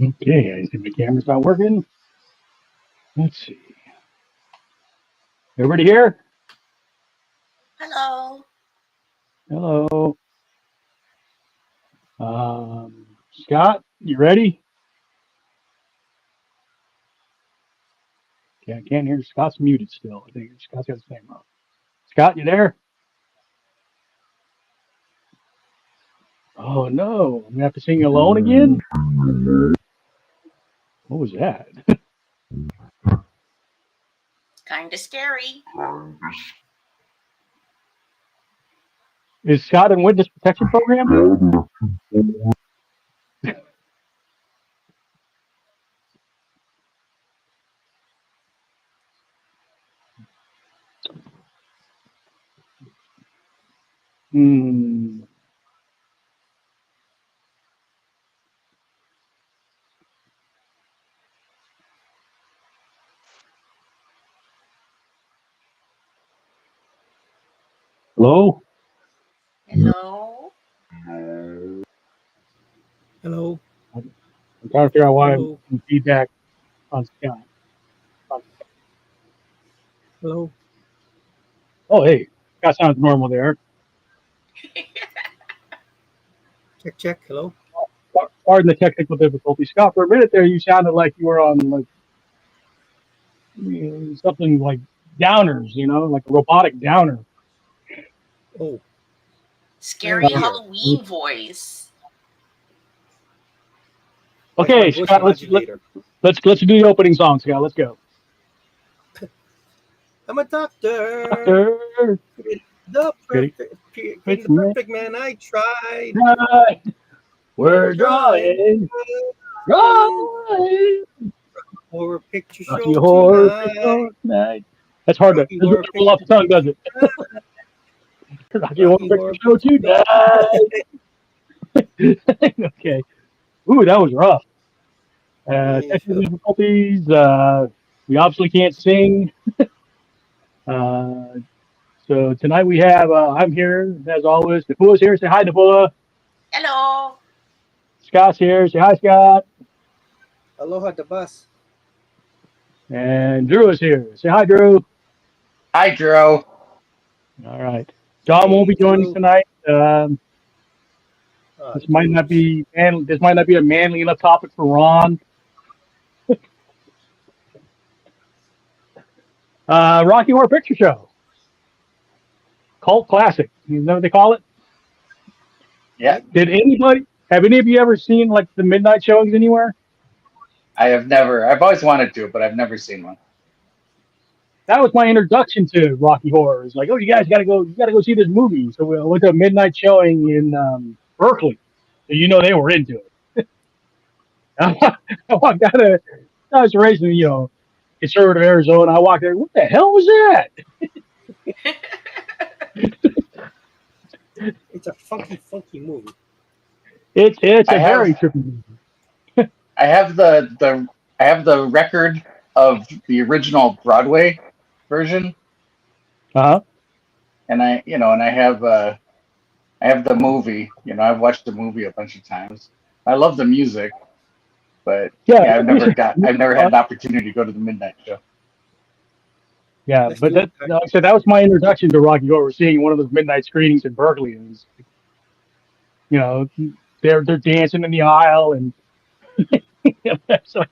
Okay, I see my camera's not working. Let's see. Everybody here? Hello. Hello. Scott, you ready? Okay, I can't hear. Scott's muted still. I think Scott's got the same up. Scott, you there? Oh no, I'm gonna have to sing alone again. What was that? Kinda scary. Is Scott in witness protection program? Hmm. Hello. Hello. Hello. I'm trying to figure out why I'm Hello. getting feedback on Scott. Hello. Oh hey, Scott sounds normal there. Check, check. Hello. Pardon the technical difficulty, Scott. For a minute there, you sounded like you were on like something like downers, like a robotic downer. Oh, I'm Scary here. Halloween voice. Like my Okay, voice Scott, modulator. let's do the opening song, Scott. Let's go. I'm a doctor. Doctor, The pretty, perfect, pretty the man, perfect man. I tried. right. We're We're drawing drawing, drawing. horror picture Rocky show Horror tonight. Picture Night. That's hard to. Rocky Doesn't horror roll off picture the tongue, does it? tonight. Rocky Horror Rocky Picture horror Show picture show tonight. tonight. Okay. Ooh, that was rough. Yeah. Technical difficulties. We obviously can't sing. Uh, so tonight we have. I'm here as always. Napula's here. Say hi, Napula. Hello. Scott's here. Say hi, Scott. Aloha the bus. And Drew is here. Say hi, Drew. Hi, Drew. All right. John won't Hey, be joining us Drew. tonight. This might not Drews. be this might not be a manly enough topic for Ron. Rocky Horror Picture Show, cult classic. You know what they call it? Yeah, Did anybody have any of you ever seen like the midnight showings anywhere? I have never. I've always wanted to, but I've never seen one. That was my introduction to Rocky Horror. It's like, oh, you guys got to go. You got to go see this movie. So we went to a midnight showing in Berkeley. So they were into it. I walked out of. I was raised in conservative Arizona. I walked there. What the hell was that? It's a funky movie. It's I a very have. trippy movie. I have I have the record of the original Broadway version, Uh huh. and I have the movie. I've watched the movie a bunch of times. I love the music, but Yeah, yeah, the music. I've Music's never had fun. an opportunity to go to the midnight show. Yeah, Let's but do it. like I said, that was my introduction to Rocky Horror. Seeing one of those midnight screenings in Berkeley, and you know, they're dancing in the aisle, and it's like,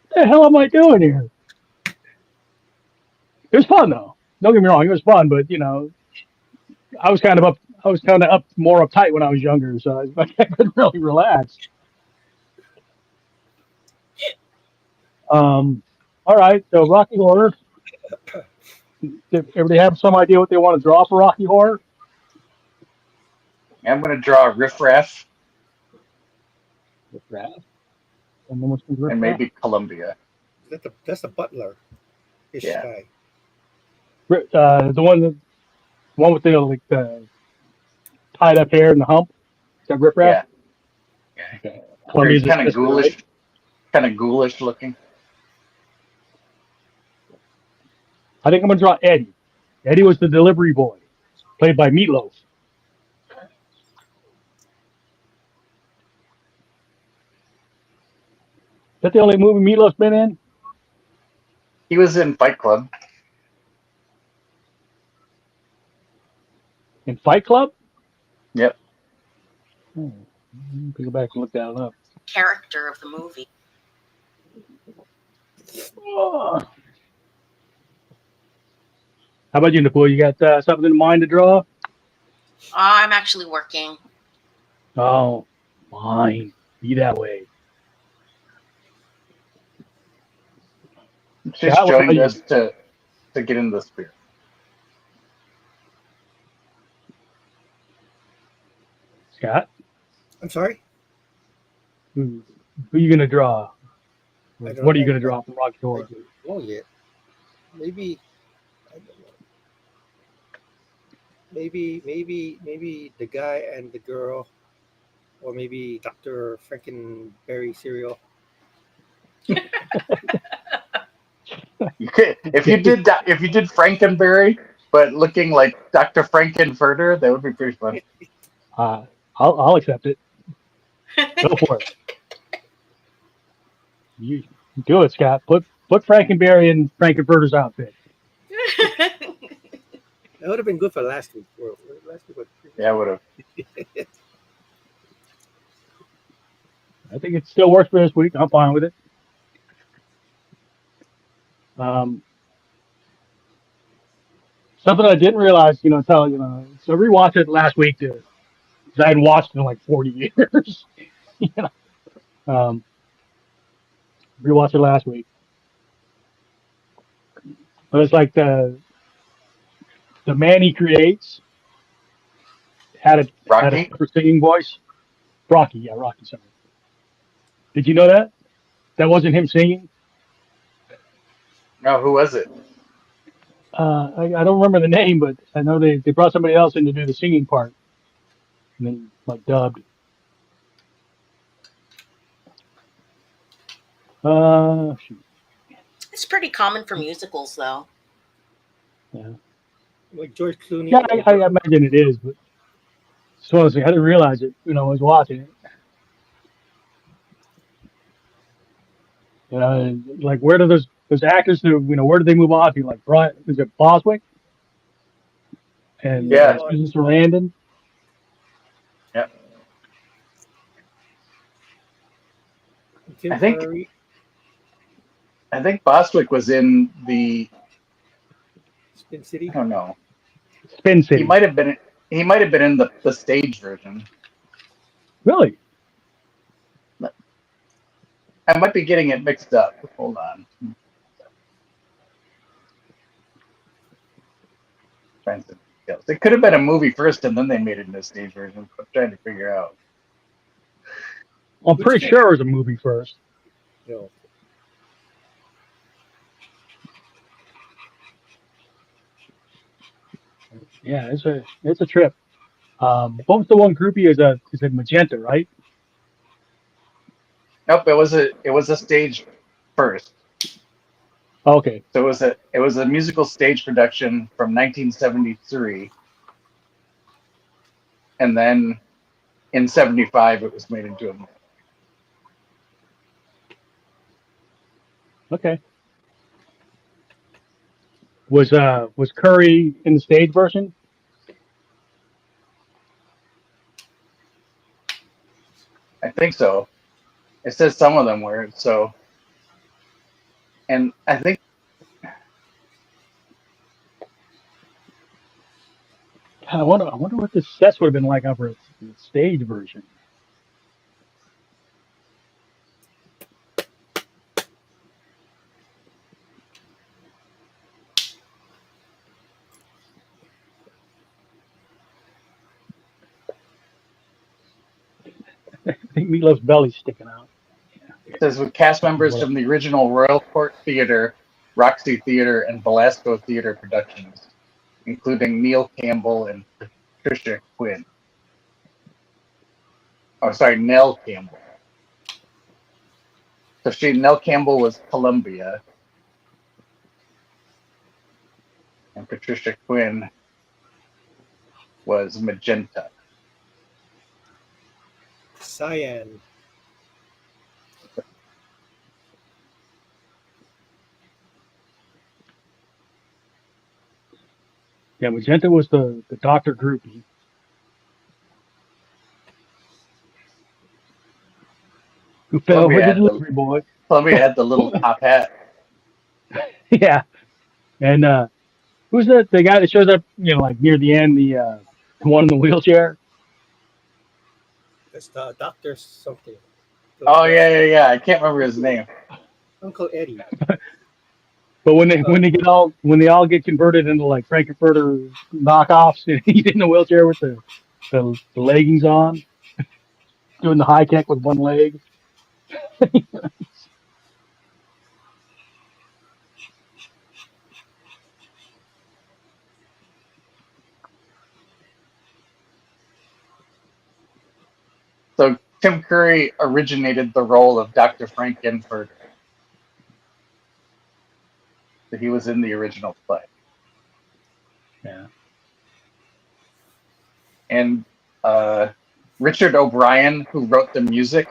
what the hell am I doing here? It was fun though. Don't get me wrong, it was fun, but I was kind of up. I was kind of more uptight when I was younger, so I couldn't really relax. All right, so Rocky Horror. Did everybody have some idea what they want to draw for Rocky Horror? I'm going to draw Riff Raff Riff Raff. And then what's the Riff and Raff? maybe Columbia. That's the butler. Ish Yeah. guy. The one with the tied up hair and the hump. Is that Riff Raff? Yeah. Yeah. Okay. Very Columbia's his sister, right? kind of ghoulish looking. I think I'm gonna draw Eddie. Eddie was the delivery boy, played by Meatloaf. that the only movie Meatloaf's been in? He was in Fight Club. In Fight Club? Yep. Go back and look that up. Character of the movie. Oh. How about you, Nicole? You got something in mind to draw? I'm actually working. Oh, fine. Be that way. Just Scott, what about joined you? us to get into the spirit. Scott, I'm sorry. who are you gonna draw? I don't. What are you gonna draw from Rocky I Horror? don't know yet. Maybe. I don't know. Maybe the guy and the girl, or maybe Dr. Frankenberry cereal. You could, if you did Frankenberry, but looking like Dr. Frankenfurter, that would be pretty fun. I'll accept it. Go for it. You do it, Scott. Put Frankenberry in Frankenfurter's outfit. That would have been good for last week. Last week was Yeah, I would have. I think it still works for this week. I'm fine with it. Something I didn't realize, until so I rewatched it last week because I hadn't watched it in like 40 years. you know, um, rewatched it last week, but it's like the man he creates had a Rocky? super singing voice. Rocky, yeah, Rocky. Sorry. Did you know that? That wasn't him singing. No, who was it? I don't remember the name, but I know they brought somebody else in to do the singing part, and then like dubbed. Shoot. It's pretty common for musicals, though. Yeah, like George yeah, Clooney. I imagine it is, but just honestly, I didn't realize it. I was watching it. Like where do those actors who where did they move on to? Like Brian, is it Boswick and Yeah. Susan Sarandon? Yeah. Tim I think Curry. Boswick was in the. Spin City. I don't know. Spin He City. might have been. He might have been in the stage version. Really? I might be getting it mixed up. Hold on. It could have been a movie first, and then they made it into a stage version. I'm trying to figure out. I'm pretty sure it was a movie first. No. Yeah, it's a trip. What was the one groupie? Is it Magenta, right? Nope, it was a stage first. Okay. So it was a musical stage production from 1973, and then in '75 it was made into a movie. Okay. Was Curry in the stage version? I think so. It says some of them were so, and I think I wonder what the sets would have been like for a stage version. I think Meatloaf's belly's sticking out. it says with cast members from the original Royal Court Theatre, Roxy Theatre, and Belasco Theatre productions, including Neil Campbell and Patricia Quinn. Oh, sorry, Nell Campbell. So Nell Campbell was Columbia, and Patricia Quinn was Magenta. Cyan. Yeah, Magenta was the doctor groupie. Who fell for Columbia the had the delivery boy. Columbia had the little top hat. Yeah. And who's the guy that shows up, like near the end, the one in the wheelchair? It's the Doctor something. Oh yeah. I can't remember his name. Uncle Eddie. But when they all get converted into like Frankfurter knockoffs, and he's in the wheelchair with the leggings on, doing the high kick with one leg. So Tim Curry originated the role of Dr. Frankenfurter. He was in the original play. Yeah. And Richard O'Brien, who wrote the music,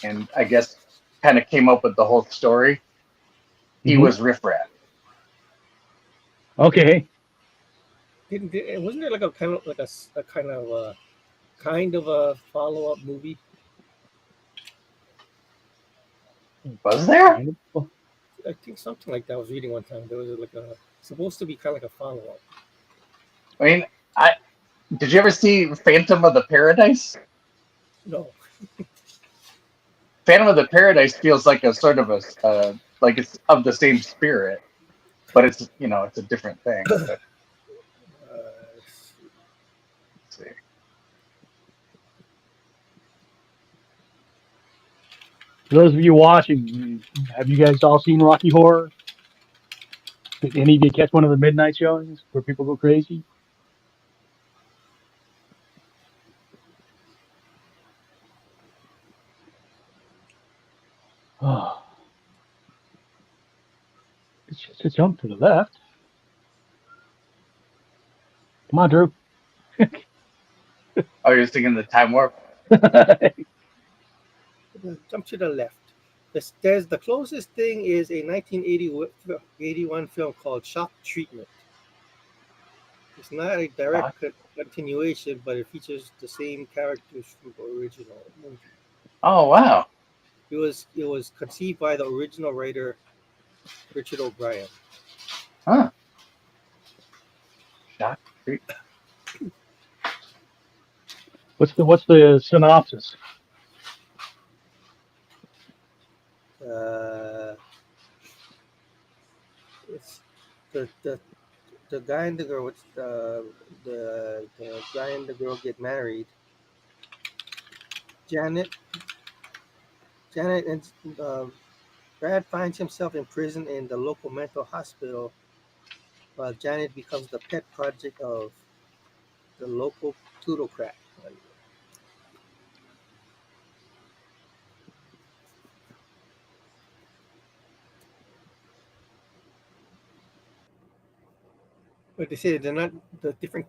and I guess kind of came up with the whole story, he Hmm. was Riff Raff. Okay. Wasn't there like a kind of like a kind of a follow up movie? Was there? Kind of. I think something like that. I was reading one time. There was like a supposed to be kind of like a follow up. I mean, I did you ever see Phantom of the Paradise? No, Phantom of the Paradise feels like a sort of like it's of the same spirit, but it's it's a different thing. But let's see. let's see. For those of you watching, have you guys all seen Rocky Horror? Did any of you catch one of the midnight showings where people go crazy? Oh, it's just a jump to the left. Come on, Drew. Oh, you're thinking the Time Warp? Jump to the left. There's the closest thing is a 1981 film called Shock Treatment. It's not a direct continuation, but it features the same characters from the original movie. Oh wow. It was conceived by the original writer Richard O'Brien. Huh. Shock Treat. What's the synopsis? Uh, it's the guy and the girl. What's the guy and the girl get married. Janet Janet and Brad finds himself imprisoned in the local mental hospital, while Janet becomes the pet project of the local plutocrat. But they say they're not the different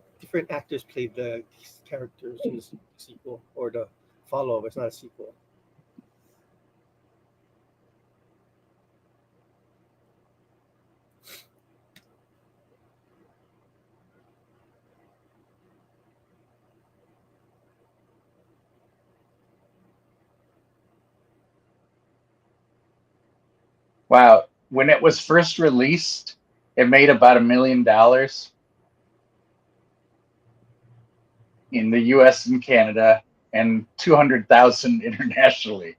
actors played the characters in the sequel or the follow-up. It's not a sequel. Wow. When it was first released, it made about $1 million in the U.S. and Canada, and 200,000 internationally.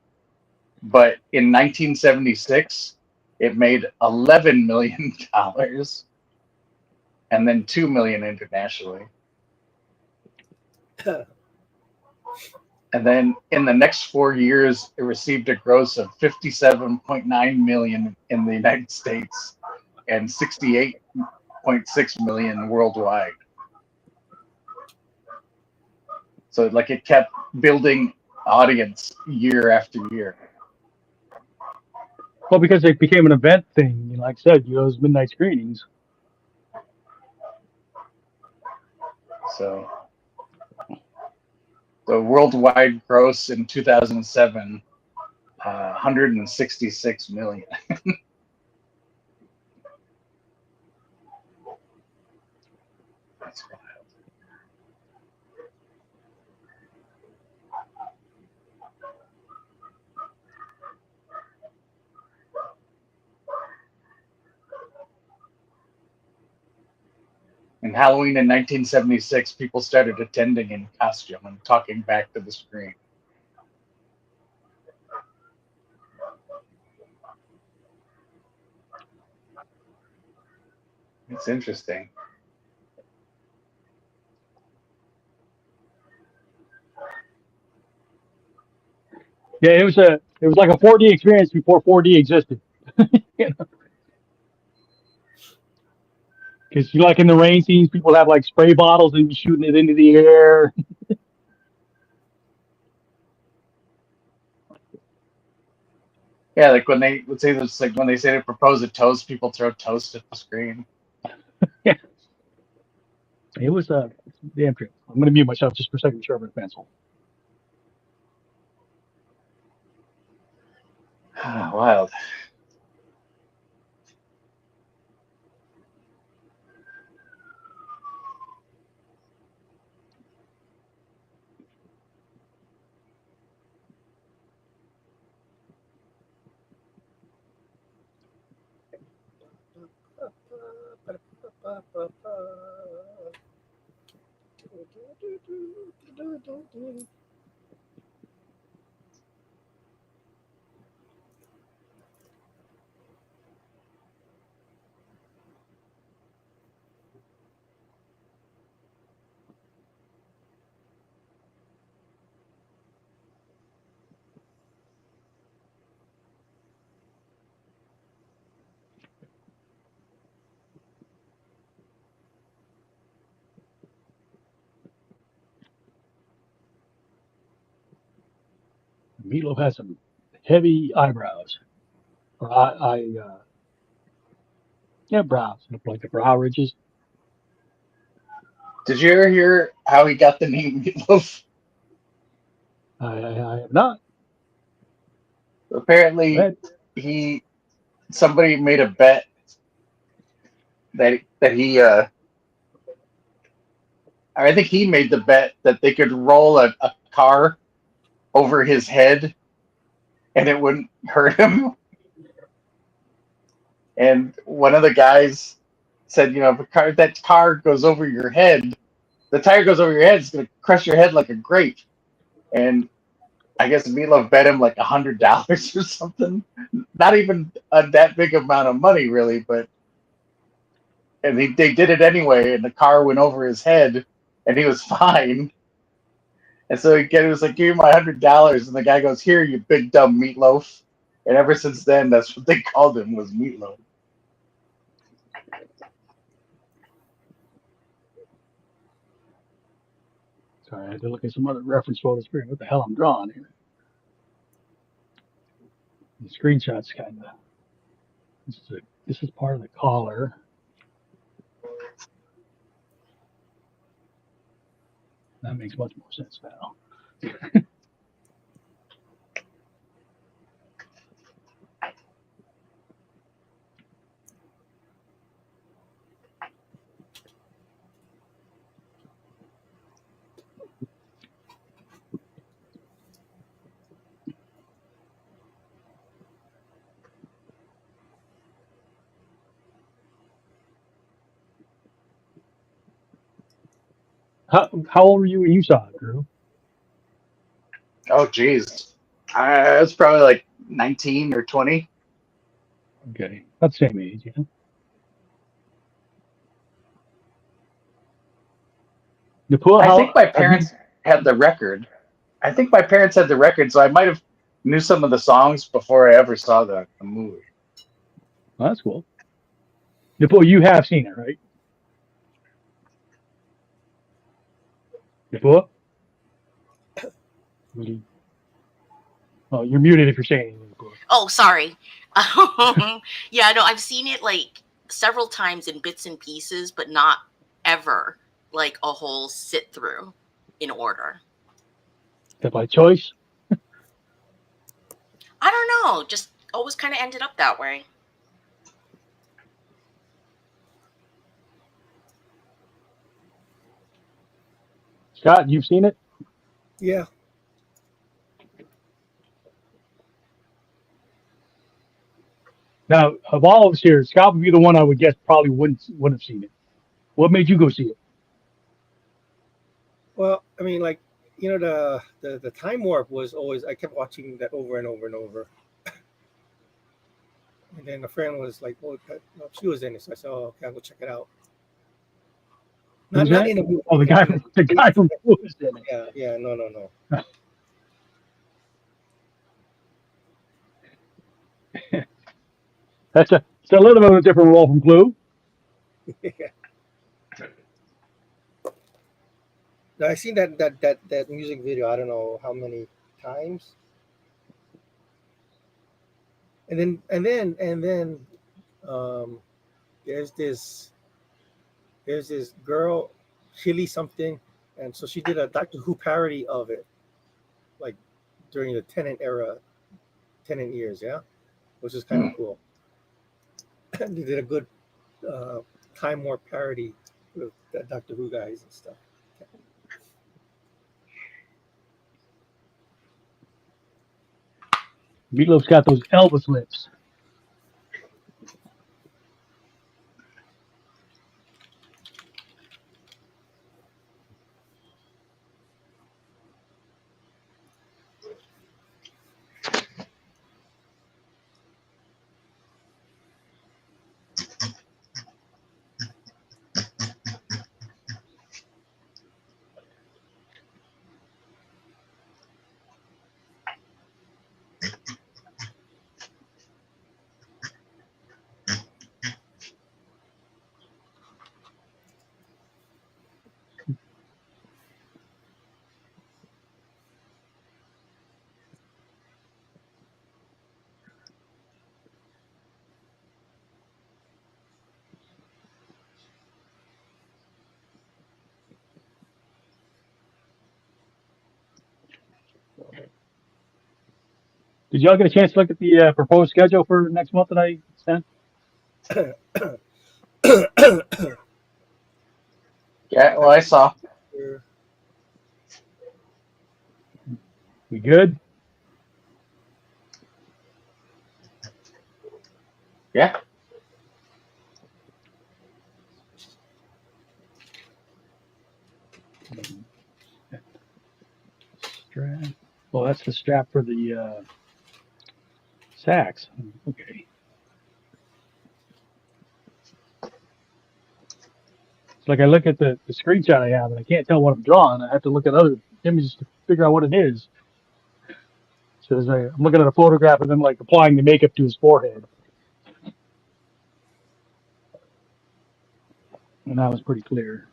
But in 1976, it made $11 million, and then 2 million internationally. And then in the next 4 years, it received a gross of 57.9 million in the United States and 68.6 million worldwide. So like it kept building audience year after year. Well, because it became an event thing. Like I said, those midnight screenings. So the worldwide gross in 2007, 166 million. That's wild. In Halloween in 1976, people started attending in costume and talking back to the screen. It's interesting. Yeah, it was like a 4D experience before 4D existed. Because you like in the rain scenes, people have like spray bottles and be shooting it into the air. Yeah, like when they would say this, like when they say to propose a toast, people throw toast at the screen. Yeah, it was damn trip. I'm gonna mute myself just for a second, sharpen a pencil. Wild. Meatloaf has some heavy eyebrows, or yeah, brows, like the brow ridges. Did you ever hear how he got the name Meatloaf? I have not. Apparently, Read. somebody made a bet that he I think he made the bet that they could roll a car over his head and it wouldn't hurt him. And one of the guys said, if that car goes over your head, the tire goes over your head, it's gonna crush your head like a grape. And I guess Meatloaf bet him like $100 or something. Not even that big amount of money, really, but they did it anyway, and the car went over his head, and he was fine. And so he was like, "Give me my $100," and the guy goes, "Here, you big dumb meatloaf." And ever since then, that's what they called him, was Meatloaf. Sorry, I had to look at some other reference photos. Figure what the hell I'm drawing here. The screenshots kind of. This is part of the collar. That makes much more sense now. How old were you when you saw it, Drew? Oh, geez. I was probably like 19 or 20. Okay, about the same age, yeah. Napua, I think how my have you? parents had the record. I think my parents had the record, so I might have knew some of the songs before I ever saw the movie. Well, that's cool. Napua, you have seen it, right? Napua? Oh, you're muted if you're saying anything, Napua. Oh, sorry. Yeah, no, I've seen it like several times in bits and pieces, but not ever like a whole sit through in order. Is that by choice? I don't know, just always kind of ended up that way. Scott, you've seen it? Yeah. Now, of all of us here, Scott would be the one I would guess probably wouldn't have seen it. What made you go see it? Well, I mean, like, the time warp was always, I kept watching that over and over and over. And then a friend was like, "Well, she was in it," so I said, "Oh, okay, I'll go check it out." Who's Not that? in a movie. Oh, the guy from Blue is in Yeah, yeah, no, it. It's a little bit of a different role from Blue. no. I seen that music video. I don't know how many times. And then um, there's this girl, Chili something, and so she did a Doctor Who parody of it, like during the Tennant era, Tennant years, yeah, which is kind of cool. They did a good uh, Time Warp parody with the Doctor Who guys and stuff. Meatloaf's got those Elvis lips. Did y'all get a chance to look at the proposed schedule for next month that I sent? Yeah, well, I saw. We good? Yeah. Strap. Oh, that's the strap for the sax. Okay. It's like I look at the screenshot I have and I can't tell what I'm drawing. I have to look at other images to figure out what it is. So I'm looking at a photograph of him like applying the makeup to his forehead. And that was pretty clear.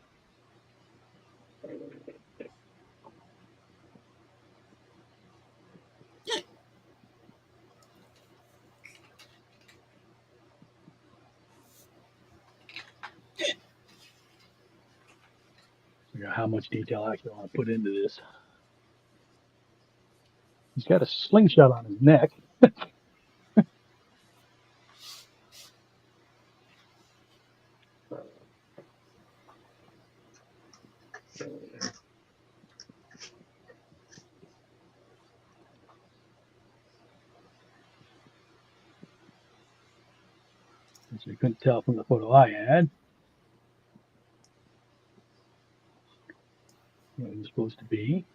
Figure out how much detail I actually want to put into this. He's got a slingshot on his neck. Which I couldn't tell from the photo I had. What it was supposed to be.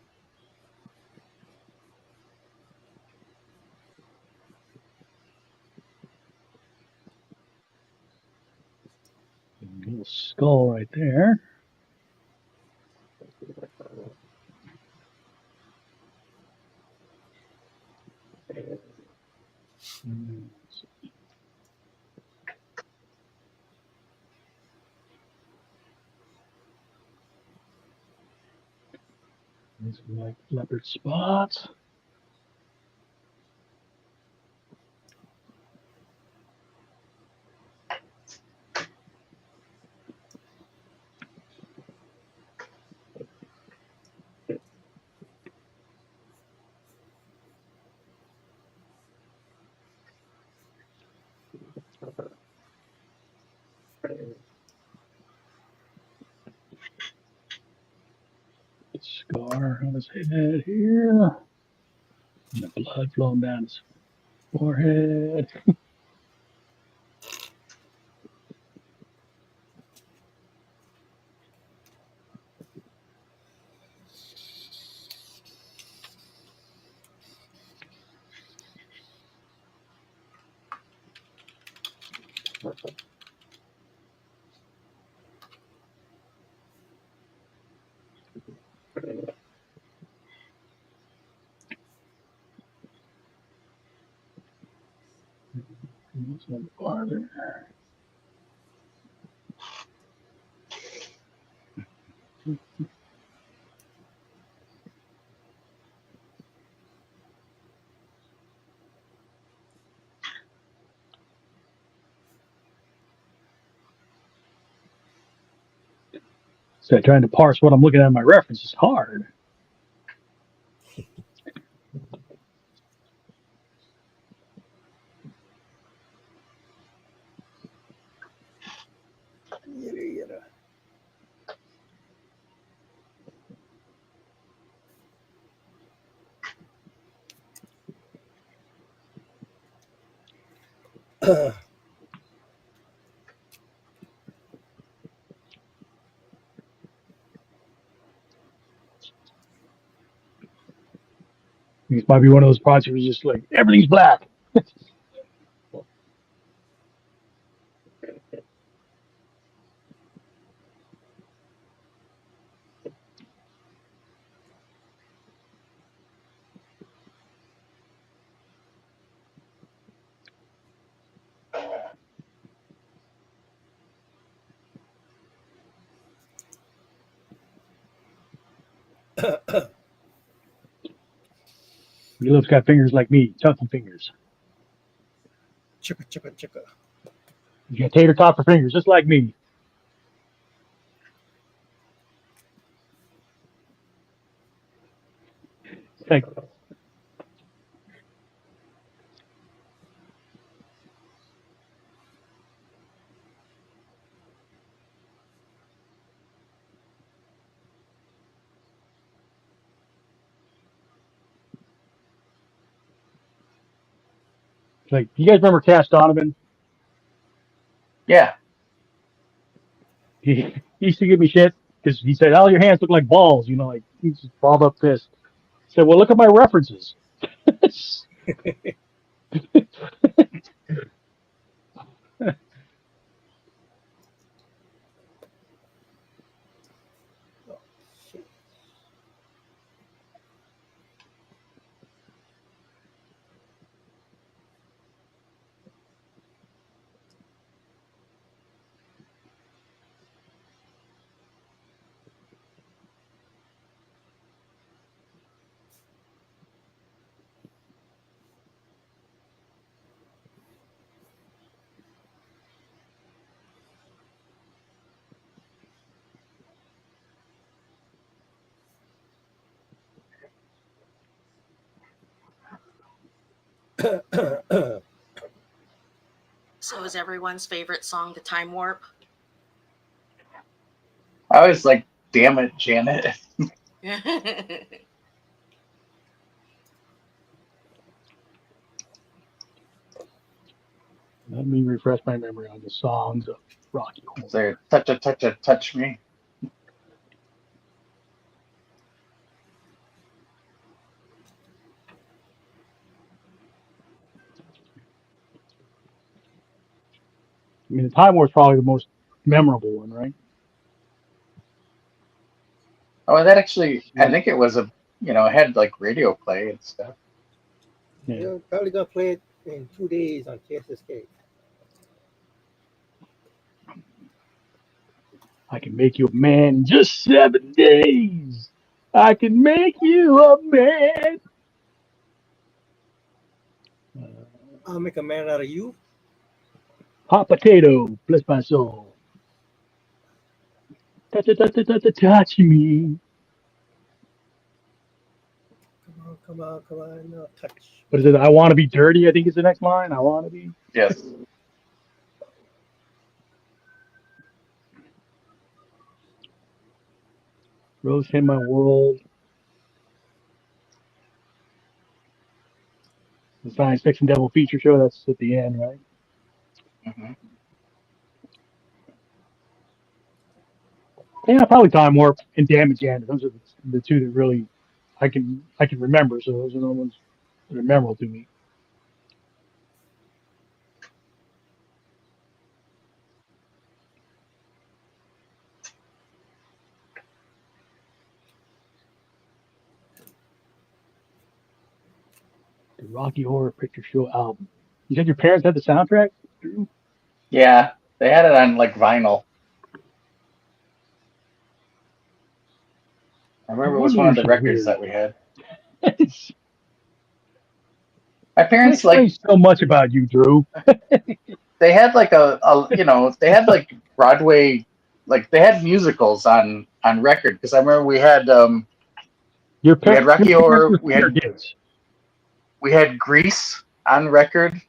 A little skull right there. There's some like leopard spots. Scar on his head here. And the blood flowing down his forehead. This one farther. So trying to parse what I'm looking at in my reference is hard. This might be one of those projects where it's just like everything's black. He loves got fingers like me, chunky fingers. Chicka, chicka, chicka. You got tater tot for fingers, just like me. Like, you guys remember Cash Donovan? Yeah. He used to give me shit because he said, "Oh, your hands look like balls." You know, like he's just balled up fist. I said, "Well, look at my references." So is everyone's favorite song the Time Warp? I was like, damn it, Janet. Let me refresh my memory on the songs of Rocky Horror. So touch me. I mean, the Time War is probably the most memorable one, right? Oh, that actually, I think it was it had like radio play and stuff. Yeah. They're probably gonna play it in 2 days on KSSK. I can make you a man in just 7 days. I can make you a man. I'll make a man out of you. Hot potato, bless my soul. Touch me. Come on, no touch. What is it? I want to be dirty, I think is the next line. I want to be. Yes. Rose in my world. The science fiction double feature show. That's at the end, right? Hmm. Yeah, probably Time Warp and Damage Hand. Those are the two that really I can remember. So those are the ones that are memorable to me. The Rocky Horror Picture Show album. You said your parents had the soundtrack, Drew? Yeah, they had it on like vinyl. I No remember it was wonder one you're of the so records weird. that we had. that My parents like explains so much about you, Drew. they had like they had like Broadway, like they had musicals on record because I remember we had Your Rocky parents Horror, were theater kids. we had Grease on record,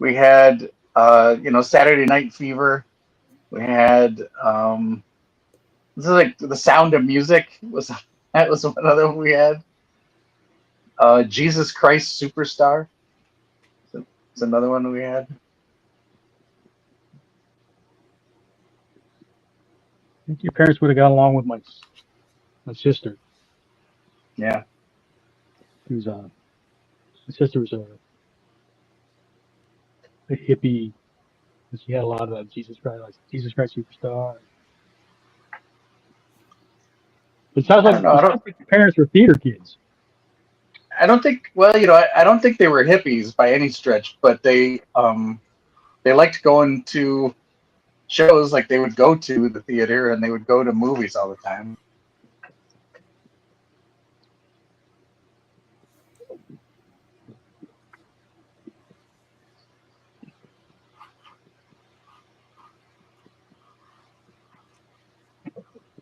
we had Saturday Night Fever, we had this is like The Sound of Music was that was another one we had. Jesus Christ Superstar. It's another one we had. I think your parents would have got along with my sister. Yeah. Who's my sister was a hippie. And she had a lot of Jesus Christ Superstar. But I don't know. it sounds like your parents were theater kids. I don't think. Well, I don't think they were hippies by any stretch, but they liked going to shows. Like they would go to the theater and they would go to movies all the time.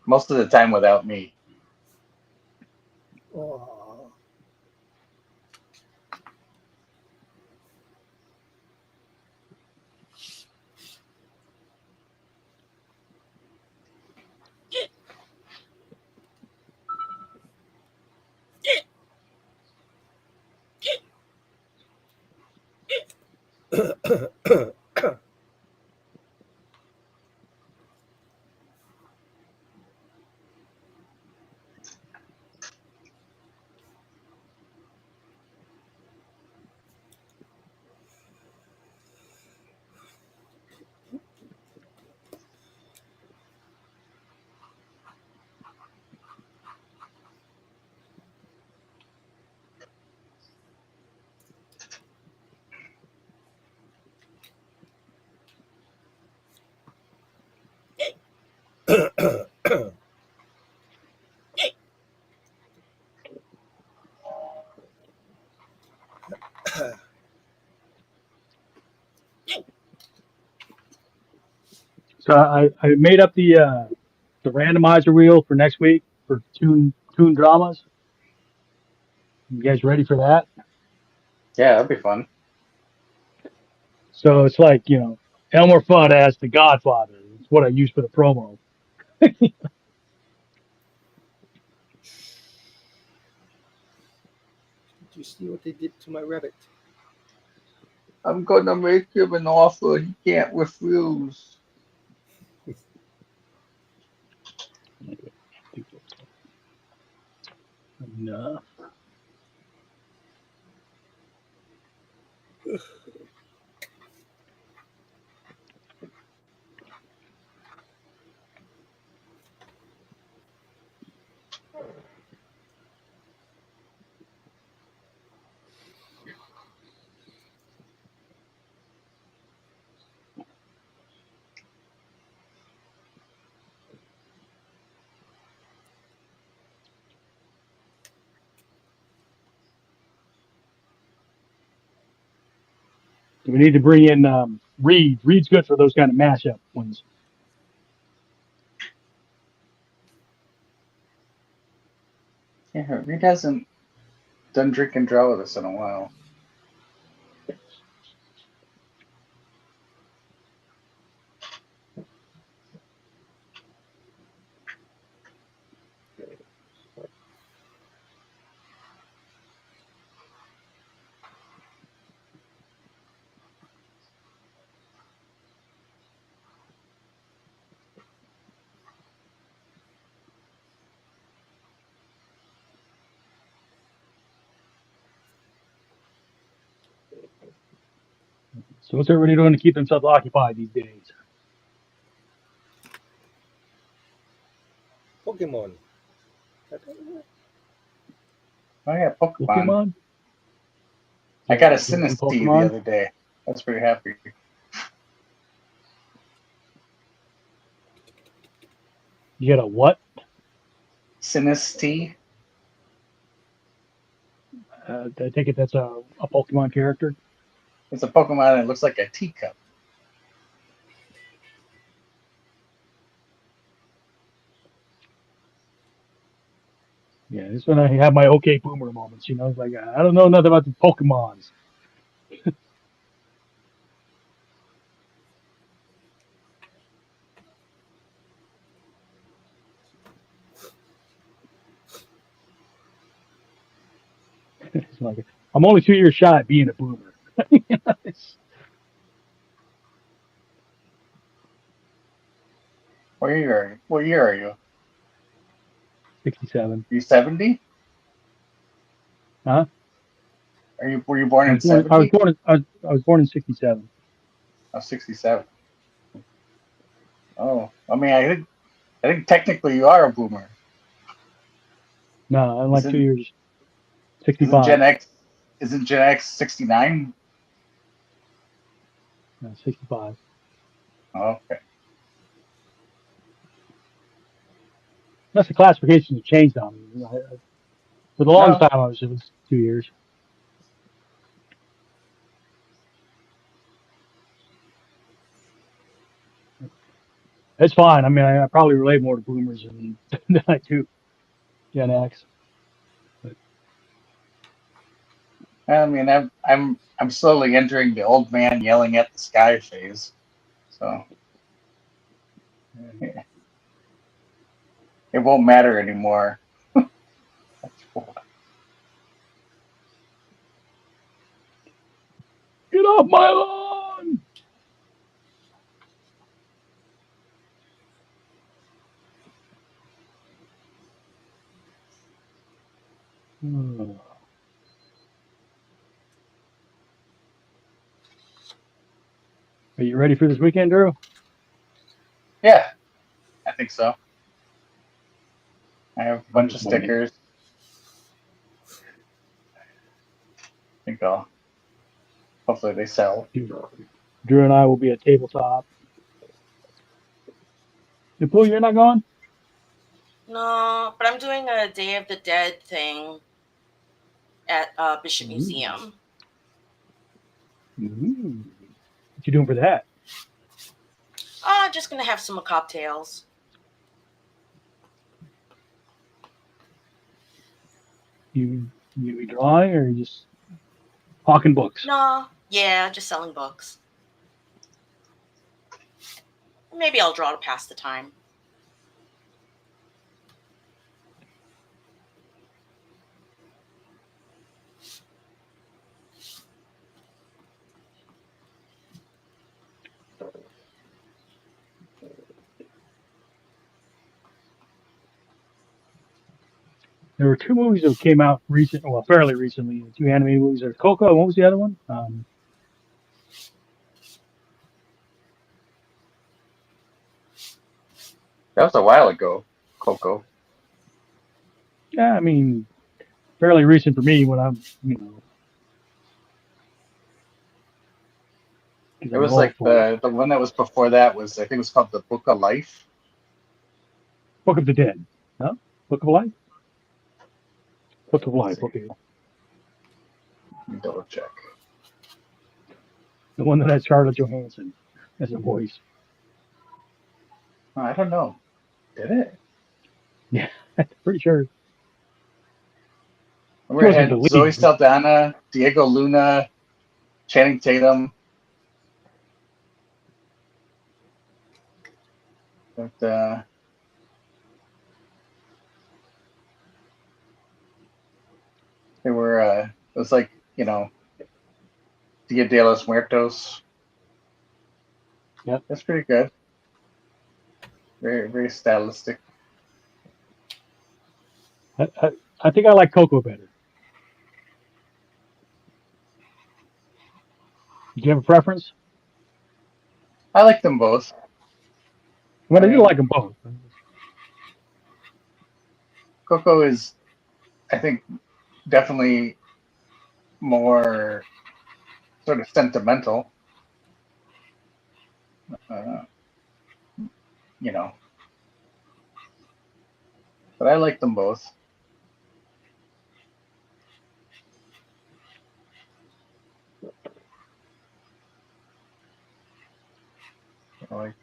Most of the time without me. Oh, So I made up the randomizer wheel for next week for tune dramas. You guys ready for that? Yeah, that'd be fun. So it's like, Elmer Fudd as the Godfather. It's what I use for the promo. did you see what they did to my rabbit? I'm gonna make him an offer he can't refuse. No. We need to bring in Reed. Reed's good for those kind of mashup ones. Yeah, Reed hasn't done drink and draw with us in a while. So what's everybody doing to keep themselves occupied these days? Pokemon. I don't know. Oh yeah, Pokemon. Pokemon? I got a Is there one Sinistee the Pokemon? other day. I was pretty happy. You get a what? Sinistee. I take it that's a Pokemon character. It's a Pokemon that looks like a teacup. Yeah, this when I have my okay boomer moments. It's like I don't know nothing about the Pokemons. It's like I'm only 2 years shy of being a boomer. It's What year are you? 67. Are you 70? Huh? Were you born I in was born. I was 70? born. I was born in 67. Oh, 67. Oh, I mean, I think technically you are a boomer. No, I'm like 2 Isn't years. isn't 65. Gen X isn't Gen X 69? No, 65. Oh, okay. Unless the classifications have changed on me. For the longest No, time, it was 2 years. It's fine. I mean, I probably relate more to boomers than I do Gen X. But I mean I'm slowly entering the old man yelling at the sky phase. So it won't matter anymore. get off my lawn! Oh. Are you ready for this weekend, Drew? Yeah, I think so. I have a bunch of Money. stickers. I think I'll hopefully they sell. Drew and I will be at tabletop. You Pooh, you're not going? No, but I'm doing a Day of the Dead thing at Bishop Ooh. Museum. Ooh. What you doing for that? Just gonna have some cocktails. You be drawing or you just hawking books? No, yeah, just selling books. Maybe I'll draw to pass the time. There were two movies that came out fairly recently. Two animated movies. There's Coco, and what was the other one? That was a while ago, Coco. Yeah, I mean, fairly recent for me when I'm, 'cause It I'm was old like for it. the one that was before that was I think it was called The Book of Life. Book of the Dead. No? Book of Life? Book of Let's Life, see. okay. Let me double check. The one that had Scarlett Johansson as a voice. Oh, I don't know. Did it? Yeah, pretty sure. She Remember it wasn't the had Zoe lead, but Saldana, Diego Luna, Channing Tatum. But they were it was like, Dia de los Muertos. yep. That's pretty good. Very, very stylistic. I think I like Coco better. Did you have a preference? I like them both. Well, I I do mean, like them both. Coco is, I think, definitely more sort of sentimental. Uh, you know, but I like them both. Like,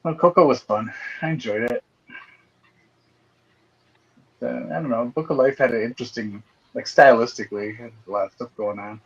well, Coco was fun. I enjoyed it. I don't know. Book of Life had an interesting, like stylistically, had a lot of stuff going on.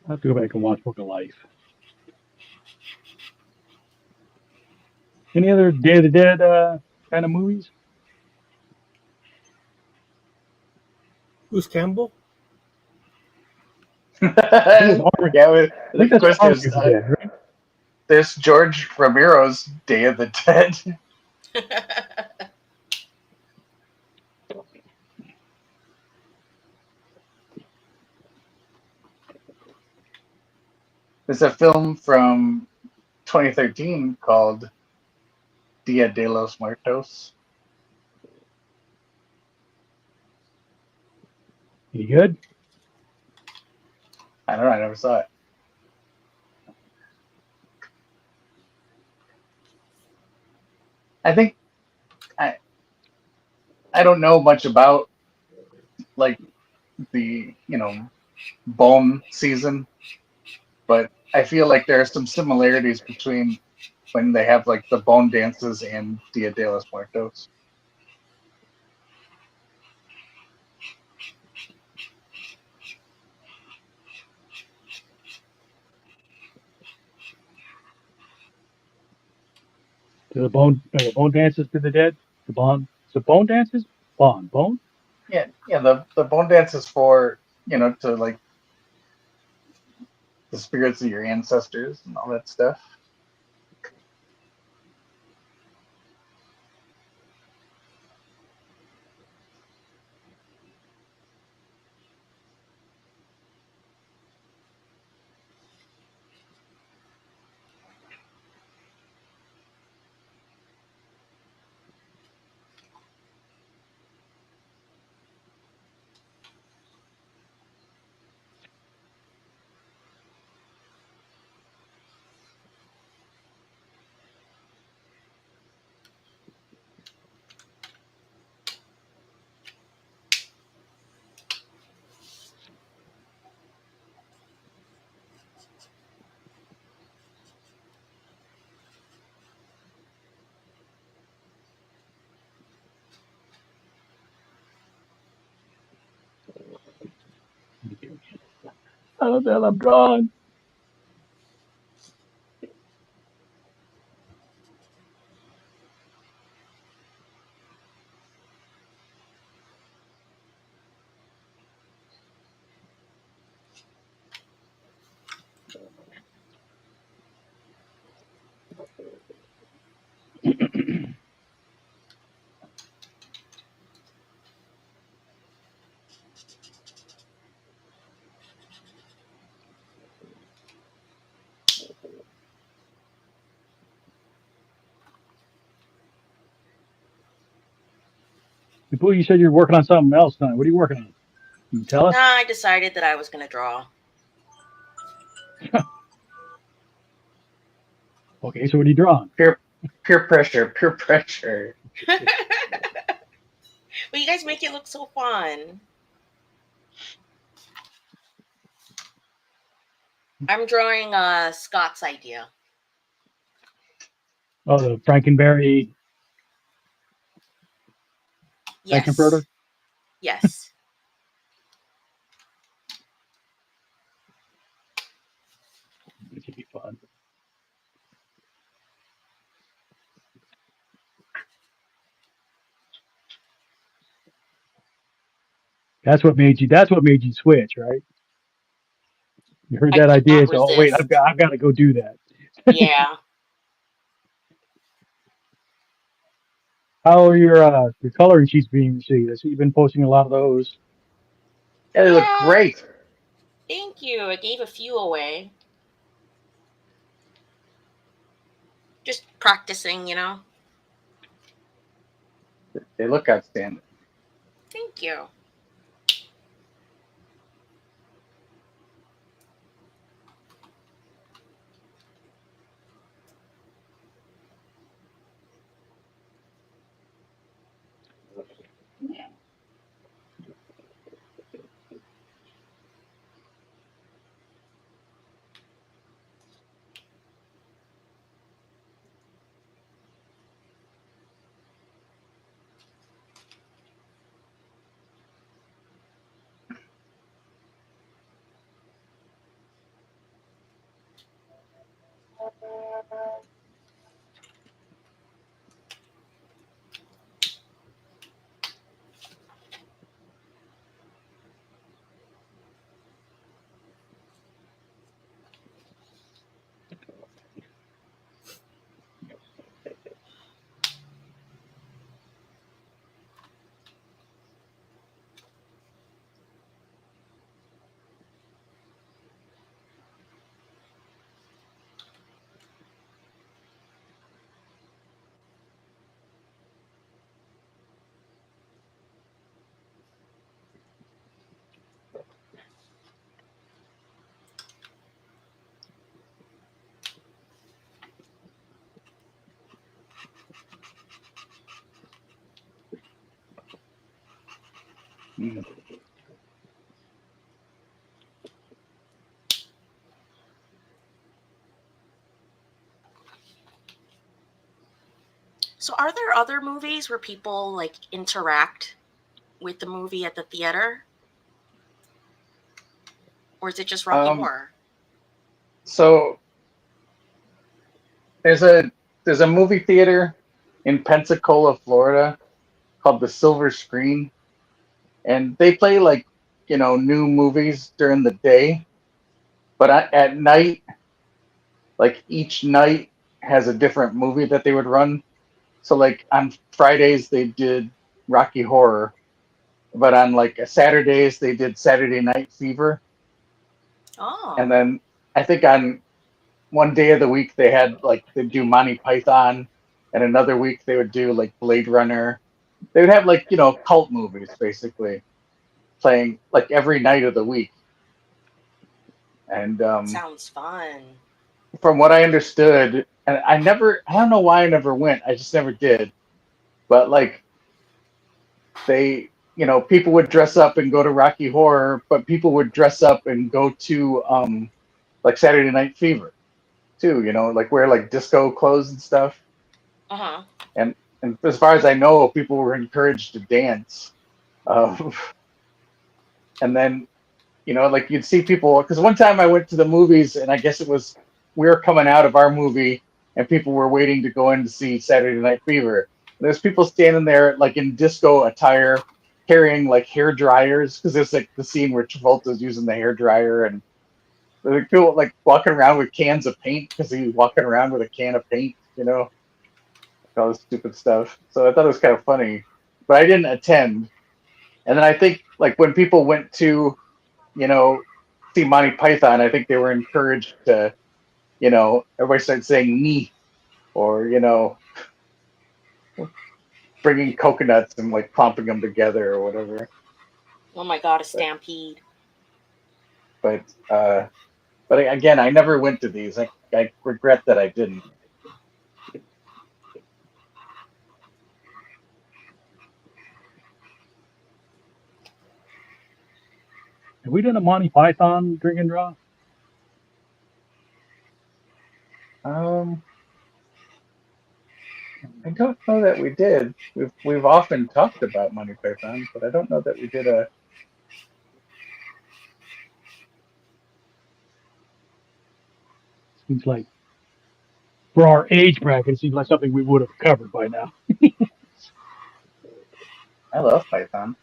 I have to go back and watch Book of Life. Any other Day of the Dead kind of movies? Bruce Campbell. I think it's Army. Yeah, I think of that's course. Army of the Dead, right? There's George Romero's Day of the Dead. There's a film from 2013 called Dia de los Muertos. Any good? I don't know. I never saw it. I think I I don't know much about like the bone season, but I feel like there are some similarities between when they have like the bone dances and Dia de los Muertos. To the bone dances to the dead? The bone? The bone dances? Bone? Yeah. The bone dance is for to like the spirits of your ancestors and all that stuff. Oh, then I'm drawn. Before you said you're working on something else tonight. What are you working on? Can you tell us? Nah, I decided that I was going to draw. Okay, so what are you drawing? Peer pressure, peer pressure. But you guys make it look so fun. I'm drawing Scott's idea. Oh, the Frankenberry Frankenfurter? Yes. Yes. It should be fun. That's what made you switch, right? You heard I that could idea, not so oh wait, resist. I've got to go do that. Yeah. How are your coloring sheets being received? I see you've been posting a lot of those. Yeah, they look Yeah. great. Thank you. I gave a few away. Just practicing, you know. They look outstanding. Thank you. Mm. So, are there other movies where people like interact with the movie at the theater, or is it just Rocky Um, Horror? so there's a movie theater in Pensacola, Florida called the Silver Screen, and they play like new movies during the day, but at night, like each night has a different movie that they would run. So like on Fridays they did Rocky Horror, but on like Saturdays they did Saturday Night Fever, and Oh, then I think on one day of the week they had like they'd do Monty Python, and another week they would do like Blade Runner. They would have like cult movies basically playing like every night of the week. And sounds fun. from what I understood, and I don't know why I never went. I just never did. But like they, people would dress up and go to Rocky Horror, but people would dress up and go to like Saturday Night Fever too. Like wear like disco clothes and stuff. Uh huh. And as far as I know, people were encouraged to dance. Um, and then like you'd see people because one time I went to the movies and I guess it was we were coming out of our movie and people were waiting to go in to see Saturday Night Fever. And there's people standing there like in disco attire, carrying like hair dryers because there's like the scene where Travolta's using the hair dryer and there's like, people like walking around with cans of paint because he's walking around with a can of paint, all this stupid stuff. So I thought it was kind of funny, but I didn't attend. And then I think like when people went to you know, see Monty Python, I think they were encouraged to, everybody started saying "me" or bringing coconuts and like clumping them together or whatever. Oh my God, a But stampede. but uh, but again, I never went to these. I regret that I didn't. Have we done a Monty Python drink and draw? Um, I don't know that we did. We've often talked about Monty Python, but I don't know that we did a. Seems like for our age bracket, it seems like something we would have covered by now. I love Python.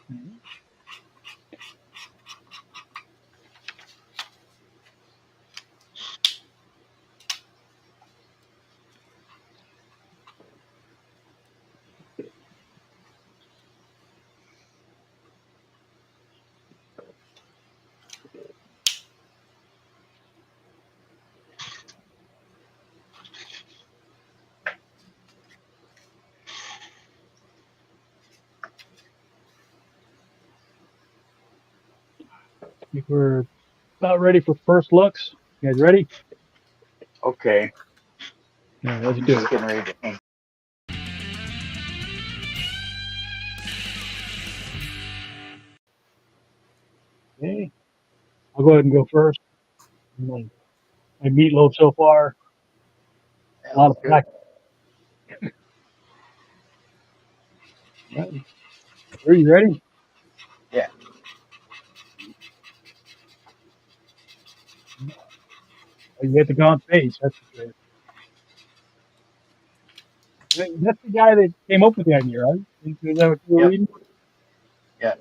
I think we're about ready for first looks. You guys ready? Okay. Yeah, let's I'm do just it. getting ready to ink. Okay. I'll go ahead and go first. My meatloaf so far, a lot Sounds of good. practice. Right. Are you ready? Yeah. You hit the gaunt face, that's for sure. That's the guy that came up with the idea, right? Is that what you were Yep. reading? Yeah.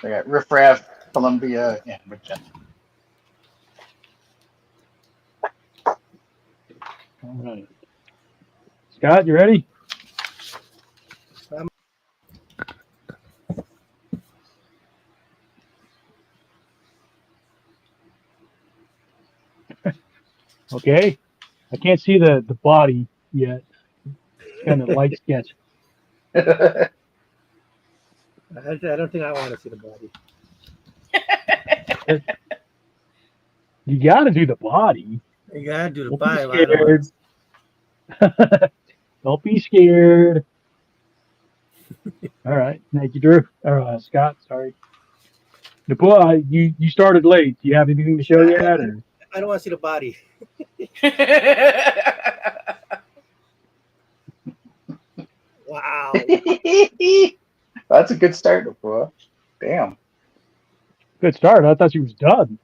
They got Riff Raff, Columbia, and Virginia. All right. Scott, you ready? Um, Okay. I can't see the body yet. It's kind of light sketch. I don't think I want to see the body. You got to do the body. You gotta do the Don't be body. But I don't want scared. Don't be scared. All right. Thank you, Drew. Or Scott, sorry. Napua, you started late. Do you have anything to show I, yet? I, Or I don't want to see the body. Wow. That's a good start, Napua. Damn. good start. I thought she was done.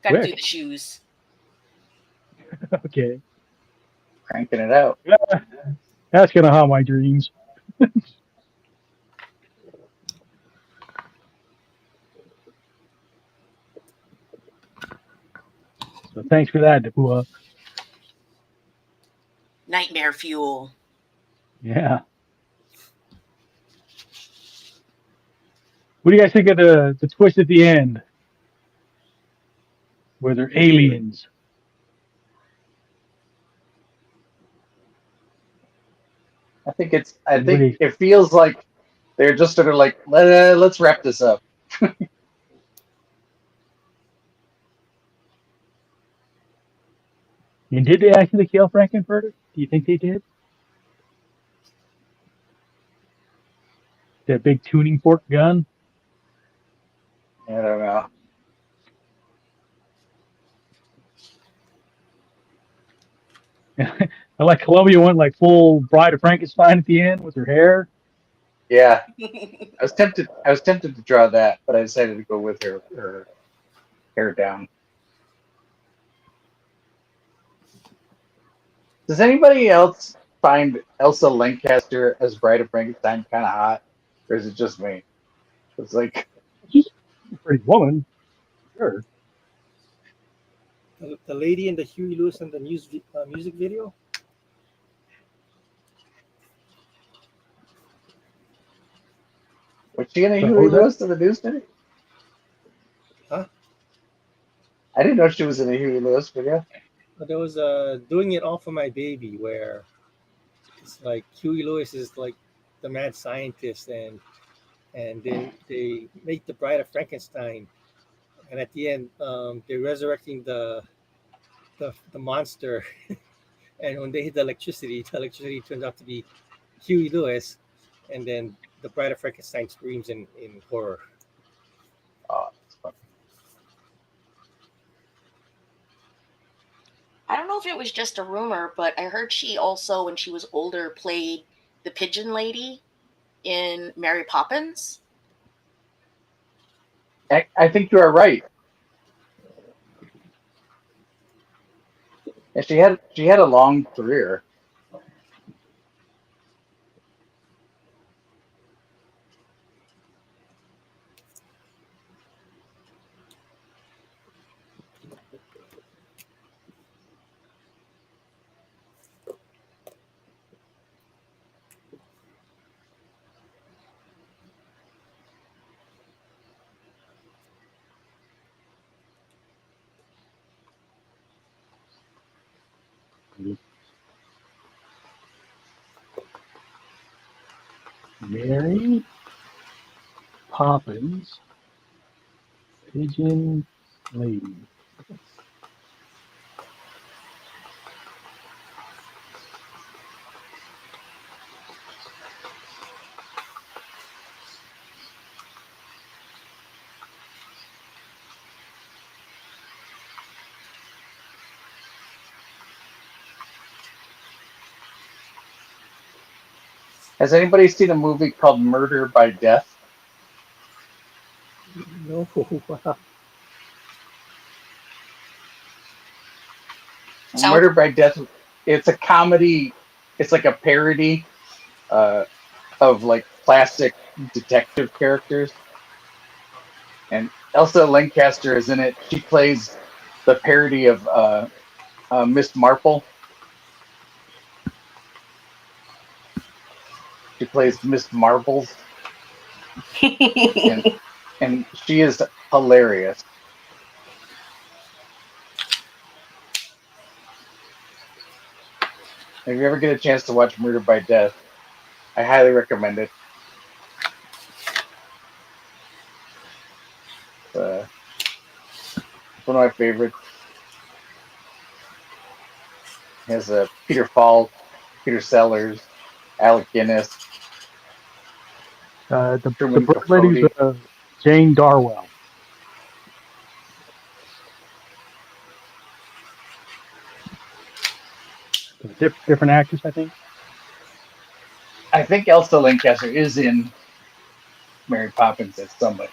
Gotta do Quick. the shoes. Okay. Cranking it out. Yeah, that's gonna haunt my dreams. So thanks for that, Napua. Nightmare fuel. Yeah. What do you guys think of the twist at the end, where they're aliens? I think Everybody, it feels like they're just sort of like, let's wrap this up. and did they actually kill Frankenfurter? Do you think they did? That big tuning fork gun? I don't know. I like Columbia went like full Bride of Frankenstein at the end with her hair. Yeah, I was tempted. I was tempted to draw that, but I decided to go with her hair down. Does anybody else find Elsa Lancaster as Bride of Frankenstein kind of hot, or is it just me? It's like, She's a pretty woman, sure. The lady in the Huey Lewis and the music video. was she in a So what Huey was that? Lewis to the News Minute? Huh? I didn't know she was in a Huey Lewis video. There was doing it all for my baby, where it's like Huey Lewis is like the mad scientist, and then they make the Bride of Frankenstein, and at the end, they're resurrecting the monster, and when they hit the electricity turns out to be Huey Lewis, and then the Bride of Frankenstein screams in horror. Oh, that's fun. I don't know if it was just a rumor, but I heard she also, when she was older, played the pigeon lady in Mary Poppins. I think you are right. And she had a long career. Mary Poppins, Pigeon Lady. Has anybody seen a movie called Murder by Death? No, wow. Sounds- Murder by Death. It's a comedy. It's like a parody of like classic detective characters. And Elsa Lancaster is in it. She plays the parody of Miss Marple. She plays Miss Marbles, and and she is hilarious. If you ever get a chance to watch Murder by Death, I highly recommend it. It's one of my favorites. It has Peter Falk, Peter Sellers, Alec Guinness, The Truman first lady's Capote. Jane Darwell. Different actress, I think. I think Elsa Lancaster is in Mary Poppins as somebody.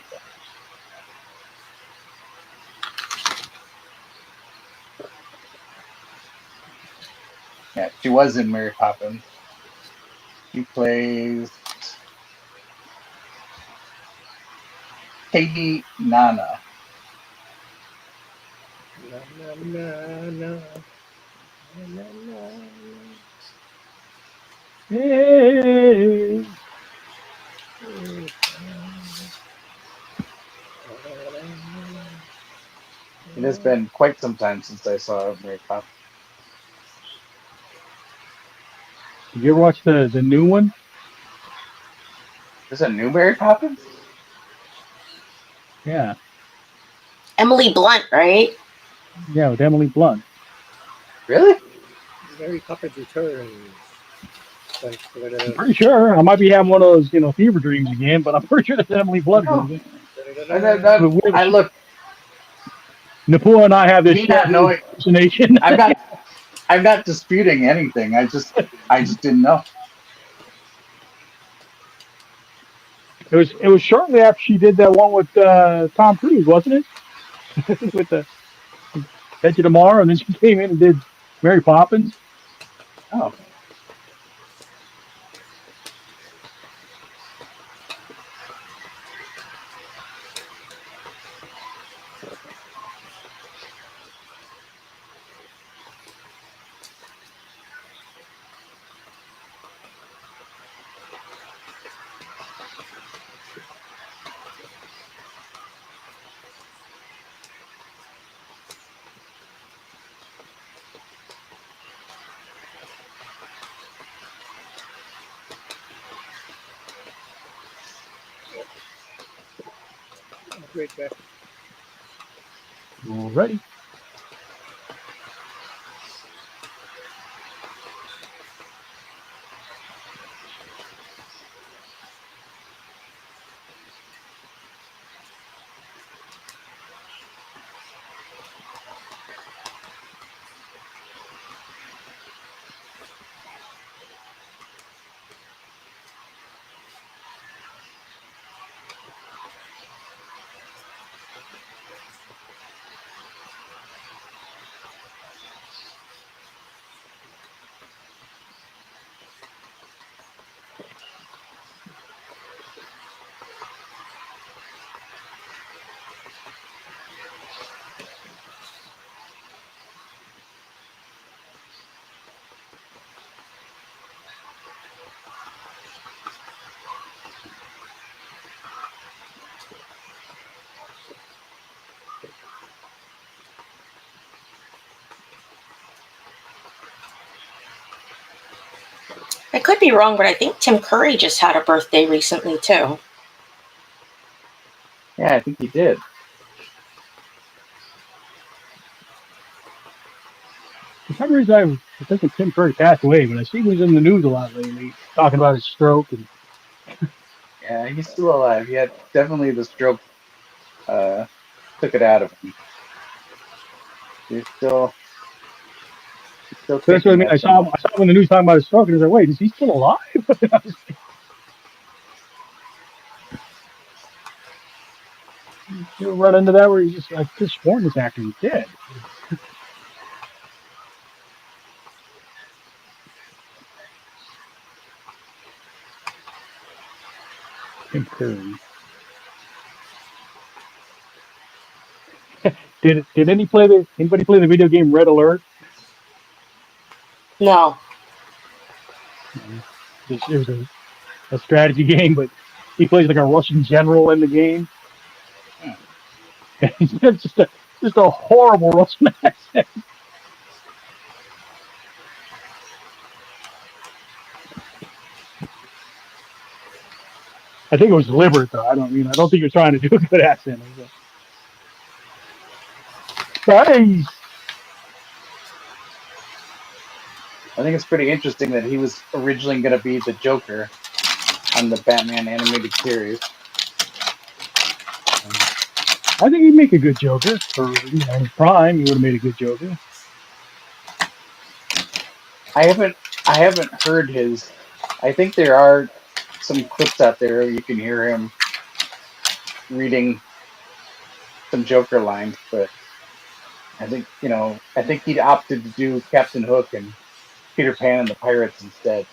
Yeah, she was in Mary Poppins. She plays Katie Nana. Na, na, na, na. Na, na, na, na. Hey. It has been quite some time since I saw Mary Poppins. Did you ever watch the new one? There's a new Mary Poppins? Yeah, Emily Blunt, right? yeah, with Emily Blunt. Really? Mary Poppins Returns. I'm pretty sure I might be having one of those, fever dreams again, but I'm pretty sure that's Emily Blunt. No. But I look, Napua and I have this me not shared knowing, hallucination. I'm not disputing anything. I just didn't know. It was shortly after she did that one with Tom Cruise, wasn't it? With the Edge of Tomorrow, and then she came in and did Mary Poppins. Oh, Great guy. Alrighty. could be wrong, but I think Tim Curry just had a birthday recently too. Yeah, I think he did. For some reason, I was thinking Tim Curry passed away, but I see he was in the news a lot lately, talking about his stroke. And Yeah, he's still alive. He had definitely the stroke took it out of him. He's still so that's what I kicking mean. at I some. saw him in the news talking about his stroke, and I was like, wait, is he still alive? I was like, you ever run into that where I just sworn this actor was dead. Tim Curry. Did anybody play the video game Red Alert? No. It was a strategy game, but he plays like a Russian general in the game. He's just a horrible Russian accent. I think it was deliberate though. I don't think he was trying to do a good accent. Nice. I think it's pretty interesting that he was originally going to be the Joker on the Batman animated series. I think he'd make a good Joker for his prime. He would have made a good Joker. I haven't heard his. I think there are some clips out there you can hear him reading some Joker lines, but I think he'd opted to do Captain Hook and Peter Pan and the Pirates instead.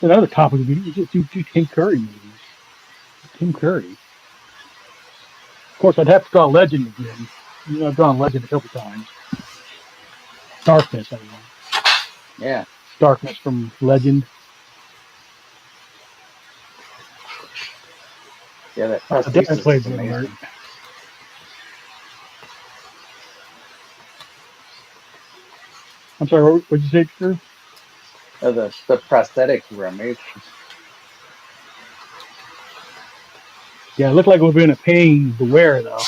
Another topic would be you just do Tim Curry movies. Tim Curry. Of course, I'd have to draw Legend again. I've drawn Legend a couple times. Darkness, I mean. Yeah. Darkness from Legend. Yeah, that Dennis prosthesis plays is Red Alert. amazing. I'm sorry, what did you say, Drew? The prosthetics were amazing. Yeah, it looked like it would have been a pain to wear, though.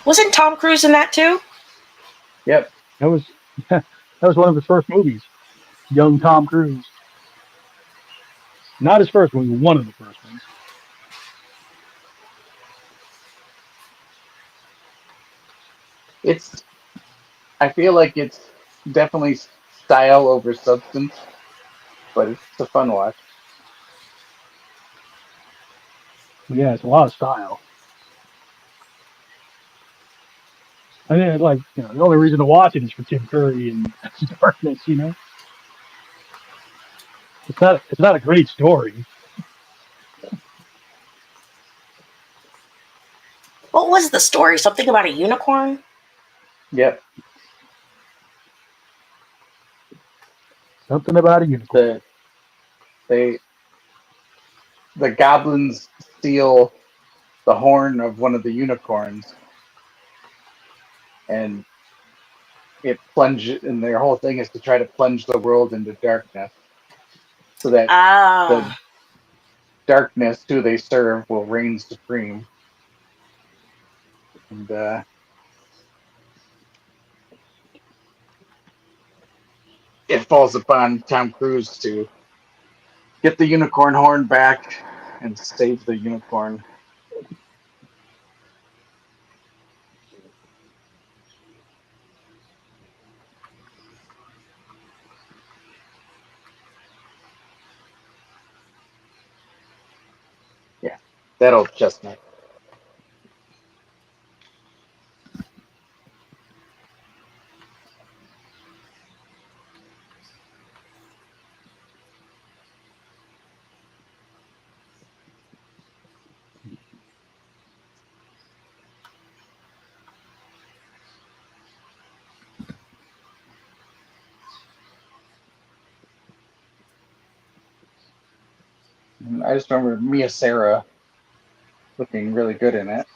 Wasn't Tom Cruise in that too? Yep. That was one of his first movies. Young Tom Cruise. Not his first one, but one of the first ones. I feel like it's definitely style over substance, but it's a fun watch. Yeah, it's a lot of style. I mean, the only reason to watch it is for Tim Curry and Darkness. It's not a great story. What was the story? Something about a unicorn? Yep. Something about a unicorn. The goblins steal the horn of one of the unicorns, and their whole thing is to try to plunge the world into darkness, so that the darkness who they serve will reign supreme. And it falls upon Tom Cruise to get the unicorn horn back and save the unicorn. Yeah, that old chestnut. I just remember Mia Sarah looking really good in it.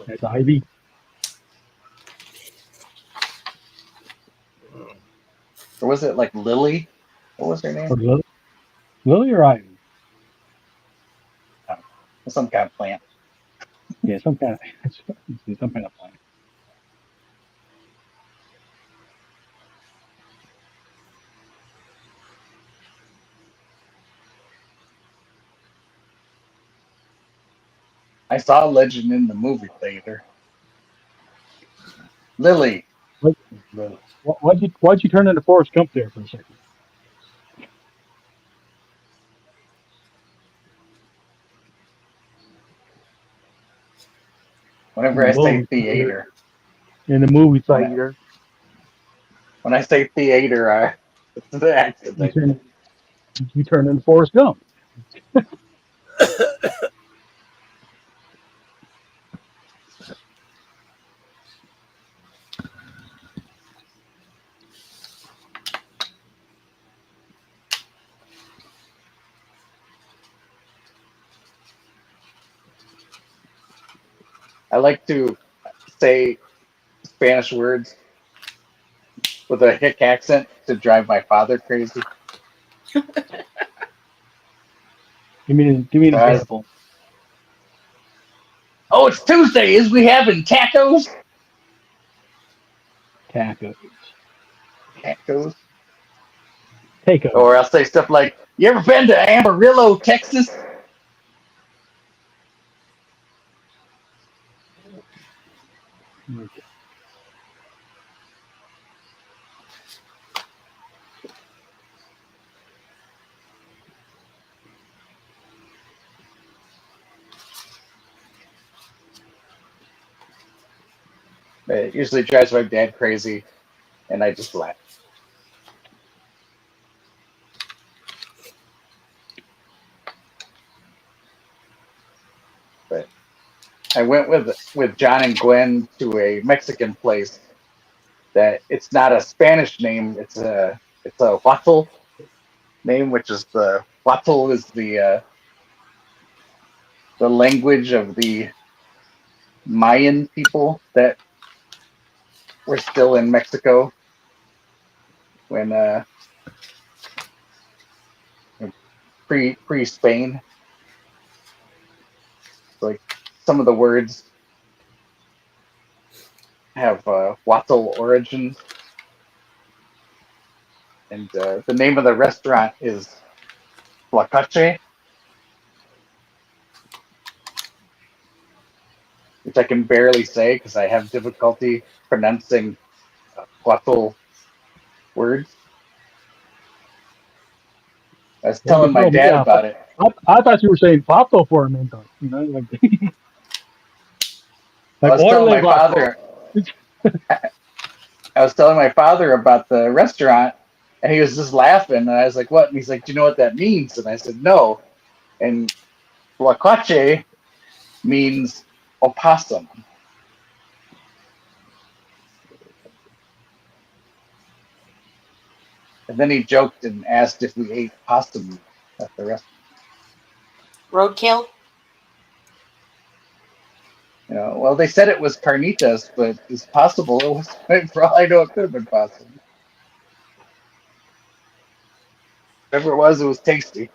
That's Ivy. Or was it like Lily? What was her name? Or Lily or Ivy? Some kind of plant. Yeah, some kind of plant. I saw Legend in the movie theater. Lily. Why'd you turn into Forrest Gump there for a second? Whenever I say theater, In the movie when I, theater, when I say theater, it's the accent you I do. turn into Forrest Gump. I like to say Spanish words with a hick accent to drive my father crazy. Give me an Guys, example. oh, it's Tuesday. Is we having tacos? Tacos, Tacos. tacos. Or I'll say stuff like, "You ever been to Amarillo, Texas?" Okay. It usually drives my dad crazy, and I just laugh. But I went with John and Gwen to a Mexican place that it's not a Spanish name. It's a Huatl name, which is the Huatl is the language of the Mayan people that were still in Mexico when pre Spain. Like some of the words have Huatl origins, and the name of the restaurant is Tlacache, which I can barely say because I have difficulty pronouncing Huatl words. I was Well, you telling my throw me dad off. about it. I thought you were saying Pato for a minute. Like I like was telling orale my Pato. father. I was telling my father about the restaurant, and he was just laughing. And I was like, "What?" And he's like, "Do you know what that means?" And I said, "No." And Tlacache means opossum. And then he joked and asked if we ate possum at the restaurant. Roadkill? Well, they said it was carnitas, but it's possible it was. For all I know, it could have been possum. Whatever it was tasty.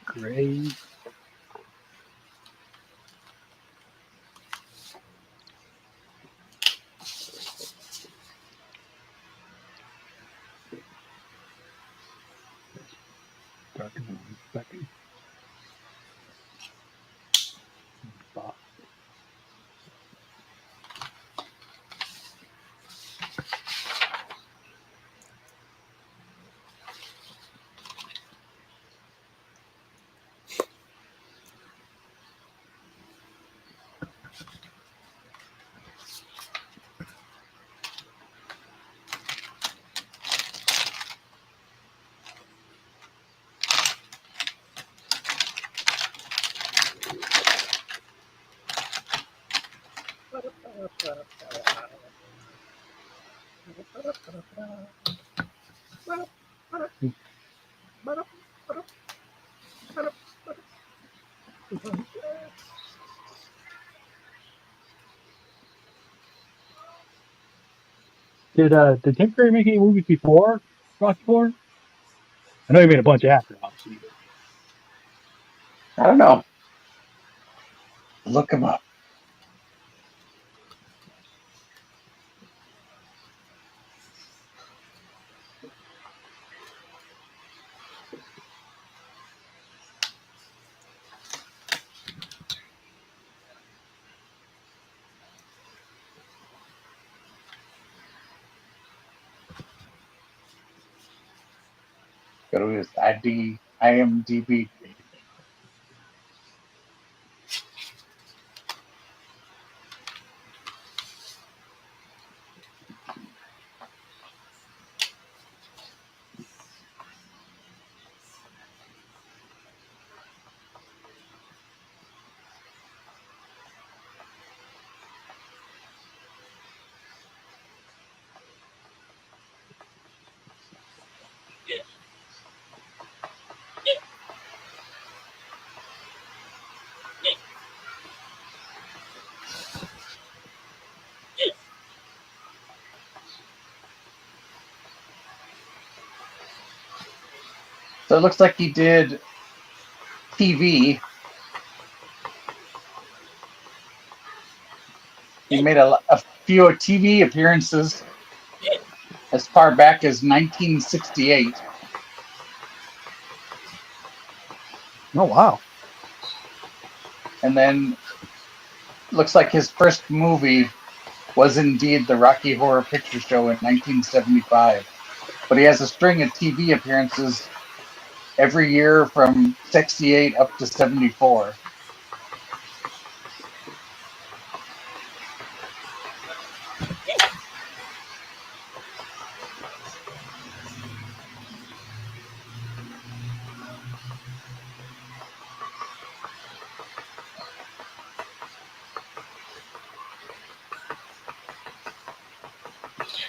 Great. Did Tim Curry make any movies before Rocky Horror? I know he made a bunch after, obviously. But I don't know. Look him up. Go to his IMDb. So it looks like he did TV. He made a few TV appearances as far back as 1968. oh wow, And then looks like his first movie was indeed the Rocky Horror Picture Show in 1975. But he has a string of TV appearances every year from 68 up to 74.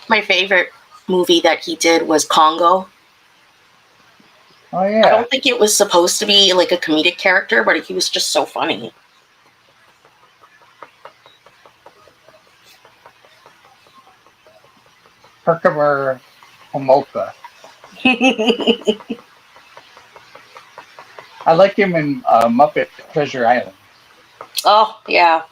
My favorite movie that he did was Congo. Oh, I yeah. don't think it was supposed to be like a comedic character, but he was just so funny. Herkimer Homolka. I like him in Muppet Treasure Island. Oh, yeah.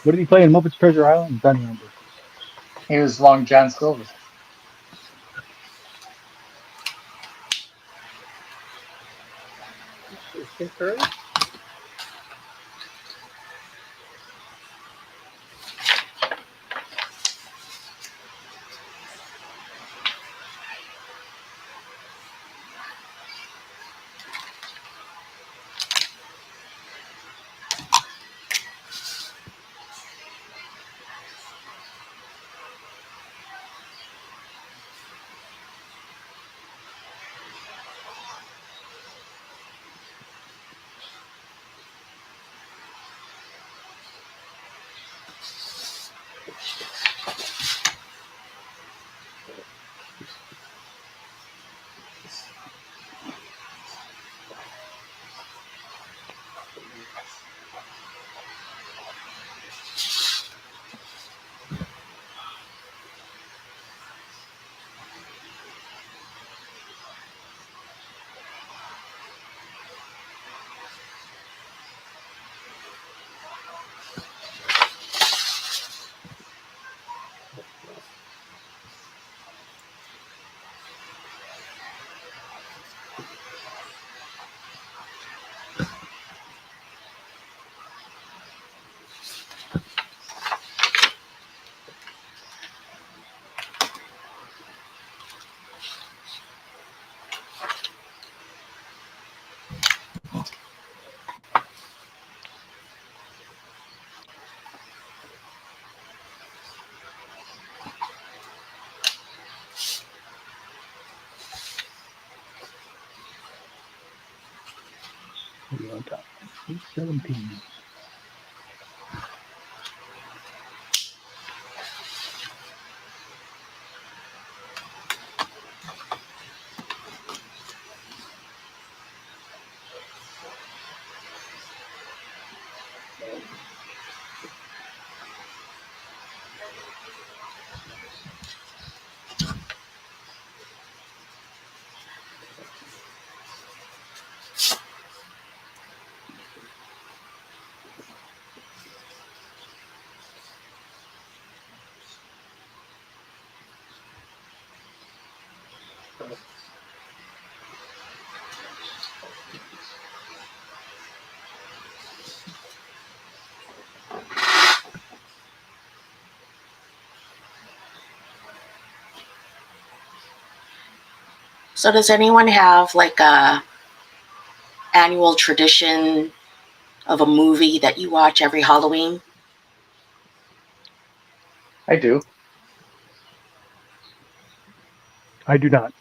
what did he play in Muppets Treasure Island? I'm trying to remember. He was Long John Silver. Is Tim Curry? Maybe on top. 817. So does anyone have like a annual tradition of a movie that you watch every Halloween? I do. I do not.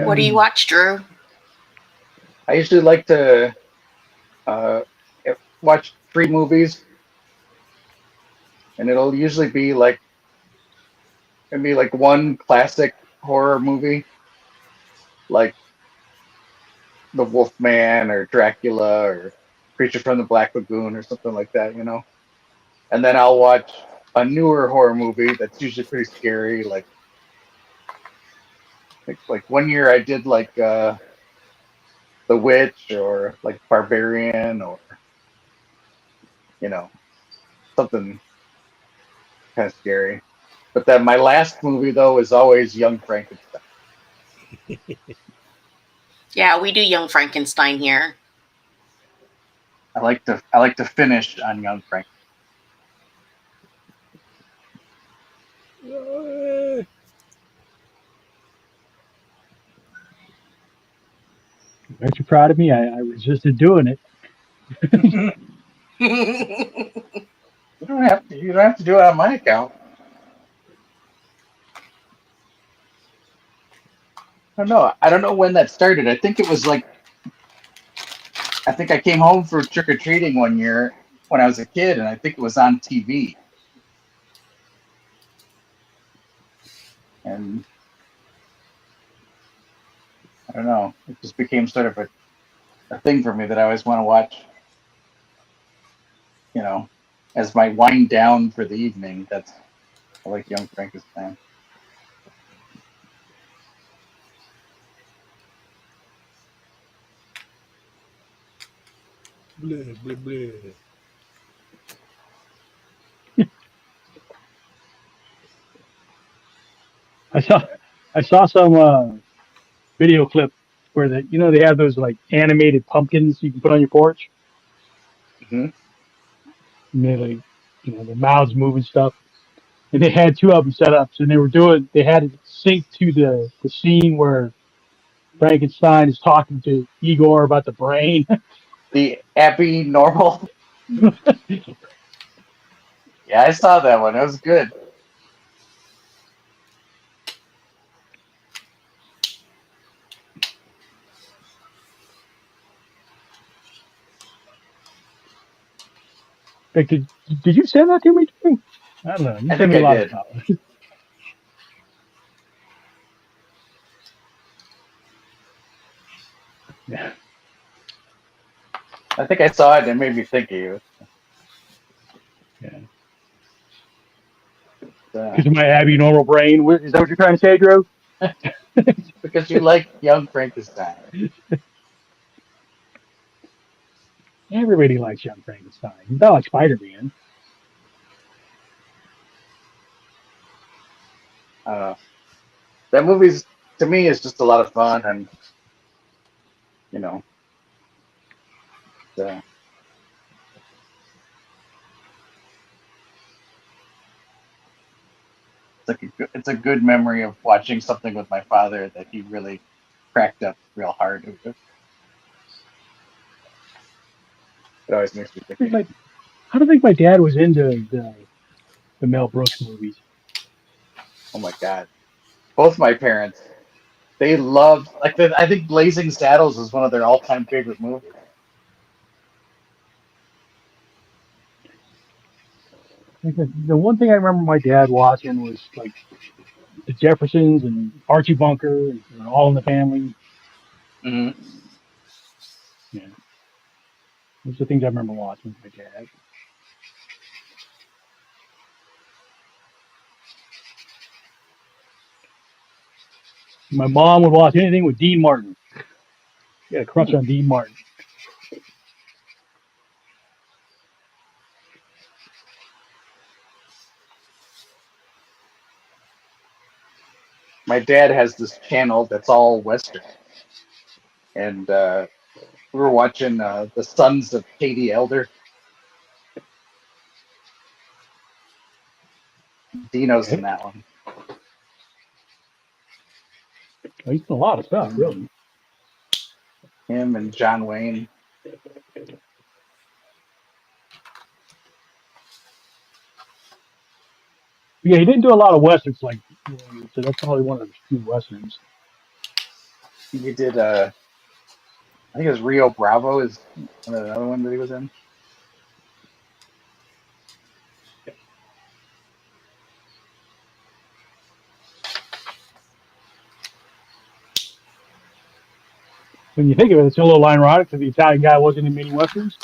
What do you watch, Drew? I usually like to uh, watch 3 movies, and it'll usually be like maybe like one classic horror movie, like The Wolfman or Dracula or Creature from the Black Lagoon or something like that, you know. And then I'll watch a newer horror movie that's usually pretty scary, like one year I did like The Witch or like Barbarian or you know something kind of scary. But then my last movie though is always Young Frankenstein. Yeah, we do Young Frankenstein here. I like to finish on Young Frankenstein. Aren't you proud of me? I resisted doing it. You don't have to. You don't have to do it on my account. I don't know. I don't know when that started. I think it was like I think I came home for trick or treating one year when I was a kid, and I think it was on TV. And I don't know. It just became sort of a thing for me that I always want to watch. You know, as my wind down for the evening. That's I like Young Frankenstein. Blah, blah, blah. I saw I saw some video clip where they have those like animated pumpkins you can put on your porch, Hmm. and they like the mouths moving stuff. And they had two of them set up, and they had it sync to the scene where Frankenstein is talking to Igor about the brain. The Abby Normal. Yeah, I saw that one. It was good. Like, did you send that to me, too? I don't know. You I send think me a I lot of did. stuff. Yeah, I think I saw it and it made me think of you. yeah. Uh, Because of my abnormal brain. Is that what you're trying to say, Drew? because you like Young Frankenstein. Everybody likes Young Frankenstein. He's not like Spider Man. Uh, that movie's to me is just a lot of fun, and you know, uh, it's a good memory of watching something with my father that he really cracked up real hard. It always makes me think of him. I don't think my dad was into the Mel Brooks movies. Oh my God, Both my parents, they loved I think Blazing Saddles is one of their all-time favorite movies. Like the one thing I remember my dad watching was like the Jeffersons and Archie Bunker and All in the Family. Hmm. Yeah, those are the things I remember watching with my dad. My mom would watch anything with Dean Martin. She had a crush on Dean Martin. My dad has this channel that's all Western, and we were watching The Sons of Katie Elder. Dino's in Okay, that one. he's done a lot of stuff, really. Him and John Wayne. Yeah, he didn't do a lot of westerns, like so. That's probably one of the few westerns. He did I think it was Rio Bravo is another one that he was in. When you think of it, it's a little ironic that the Italian guy wasn't in many westerns.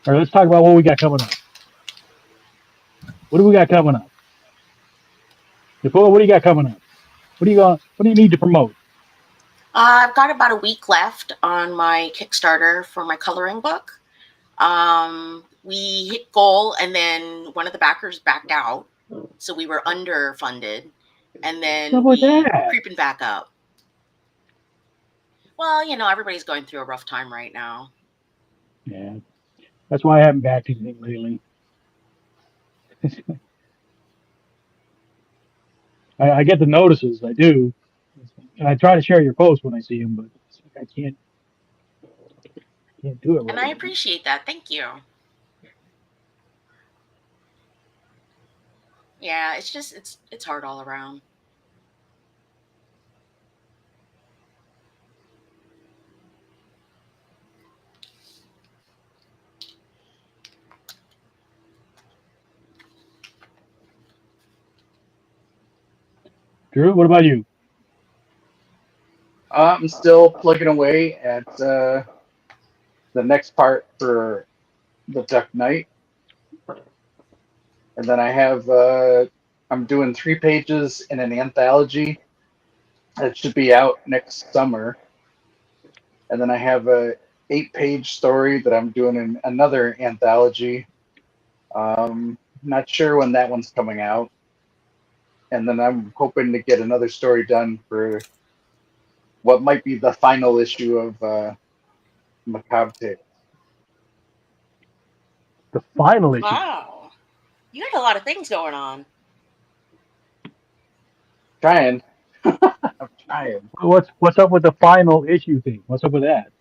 All right, let's talk about what we got coming up. What do we got coming up? Nicole, what do you got coming up? What do you need to promote? I've got about a week left on my Kickstarter for my coloring book. We hit goal, and then one of the backers backed out, so we were underfunded, and What's up then with we were that? creeping back up. Well, everybody's going through a rough time right now. Yeah, that's why I haven't backed anything lately. I get the notices, I do, and I try to share your posts when I see them, but it's like I can't do it And right I now. appreciate that. Thank you. Yeah, it's just it's hard all around. Drew, what about you? I'm still plugging away at the next part for the Duck Knight, and then I'm doing 3 pages in an anthology that should be out next summer, and then I have a 8-page story that I'm doing in another anthology. Not sure when that one's coming out, and then I'm hoping to get another story done for what might be the final issue of Macabre Tales. The final issue. Wow, you got a lot of things going on. Trying, I'm trying. What's up with the final issue thing? What's up with that?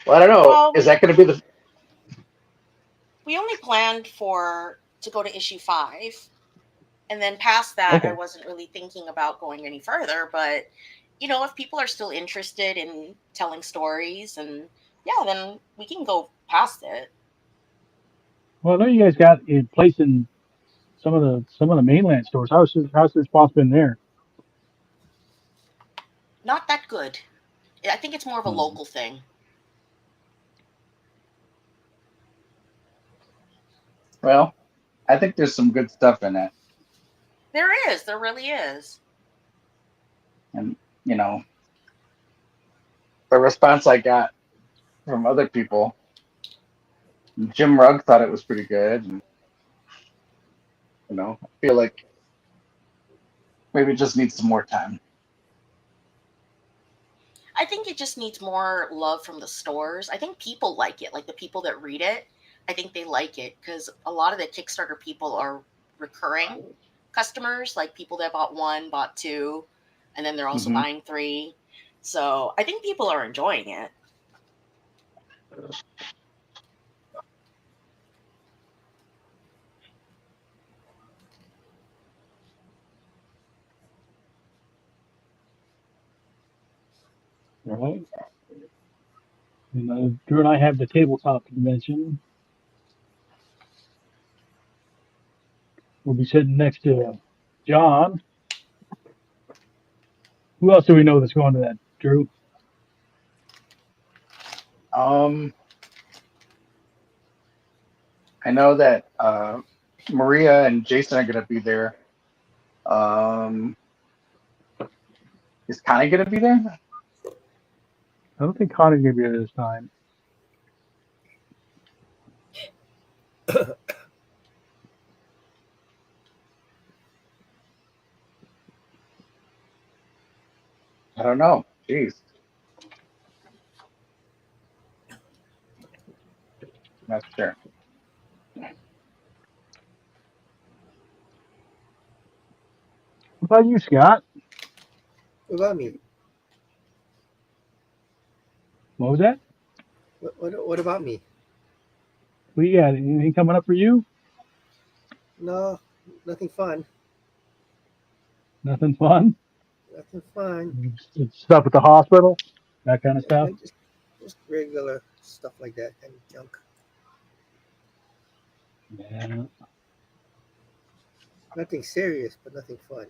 Well, I don't know. Well, Is that going to be the? we only planned for to go to issue 5, and then past that I Okay. wasn't really thinking about going any further, but if people are still interested in telling stories, and yeah, then we can go past it. Well, I know you guys got it placed in some of the mainland stores. How's the response been there? Not that good. I think it's more of a Um, local thing. Well, I think there's some good stuff in it, There really is. and you know, the response I got from other people, Jim Rugg thought it was pretty good, and I feel like maybe it just needs some more time. I think it just needs more love from the stores. I think people like it, like the people that read it. I think they like it because a lot of the Kickstarter people are recurring customers, like people that bought one, bought two, and then they're also Mhm. buying three. So I think people are enjoying it. All right. And Drew and I have the tabletop convention. We'll be sitting next to John. Who else do we know that's going to that, Drew? Um, I know that Maria and Jason are going to be there. Is Connie going to be there? I don't think Connor's going to be there this time. I don't know. Jeez. Not sure. What about you, Scott? What about me? What was that? What about me? What you got? Anything coming up for you? No, nothing fun. Nothing fun? Nothing fun. Stuff at the hospital? That kind of stuff? And just regular stuff like that and junk. Yeah. Nothing serious, but nothing fun.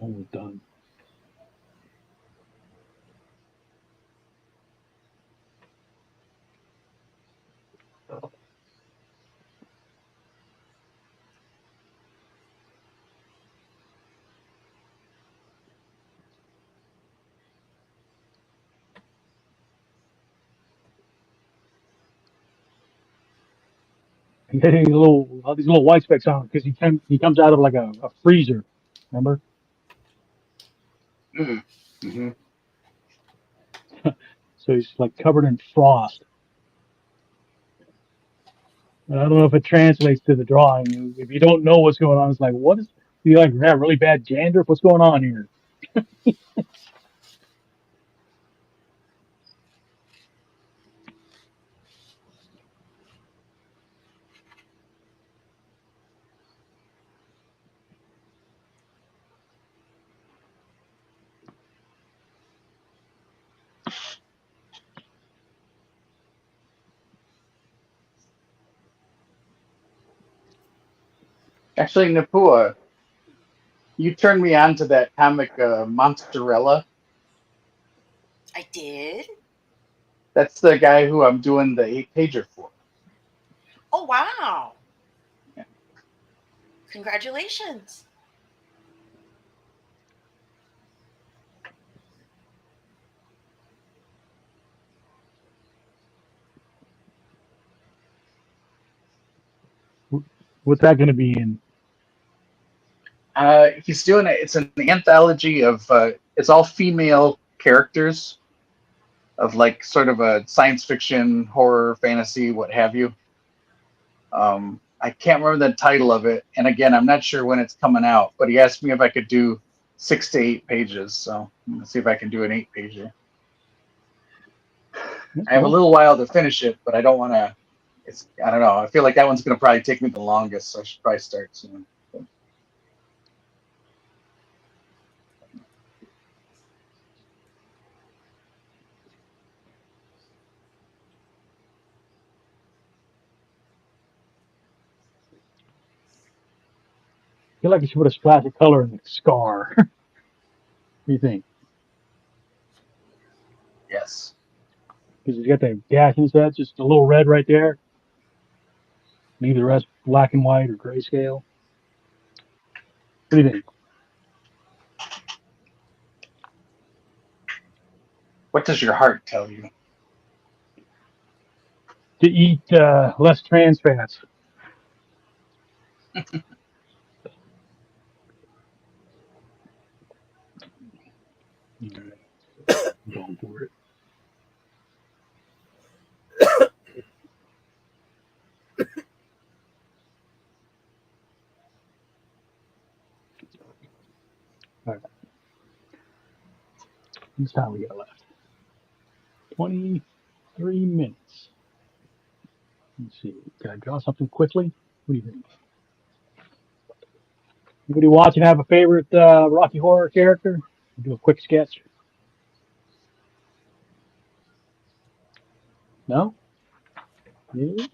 Almost done. And getting all these little white specks on because he comes out of like a freezer. Remember? Mm-hmm. So he's like covered in frost. And I don't know if it translates to the drawing. If you don't know what's going on, it's like, what is? Do you like have really bad dandruff? What's going on here? Actually, Napua, you turned me on to that comic Monsterella. I did. That's the guy who I'm doing the 8-pager for. Oh wow! Yeah. Congratulations. What's that going to be in? He's doing it. It's an anthology of it's all female characters of like sort of a science fiction, horror, fantasy, what have you. I can't remember the title of it, and again, I'm not sure when it's coming out. But he asked me if I could do 6 to 8 pages, so I'm gonna see if I can do an 8-pager. That's I have a cool. little while to finish it, but I don't want to. I don't know. I feel like that one's gonna probably take me the longest, so I should probably start soon. I feel like you should put a splash of color in the scar. What do you think? Yes. Because he's got the gash in his head, just a little red right there. Leave the rest black and white or grayscale. What do you think? What does your heart tell you? To eat less trans fats. All right, I'm going for it. All right, how much time we got left? 23 minutes. Let's see. Can I draw something quickly? What do you think? Anybody watching have a favorite Rocky Horror character? I'll do a quick sketch. No? Yeah.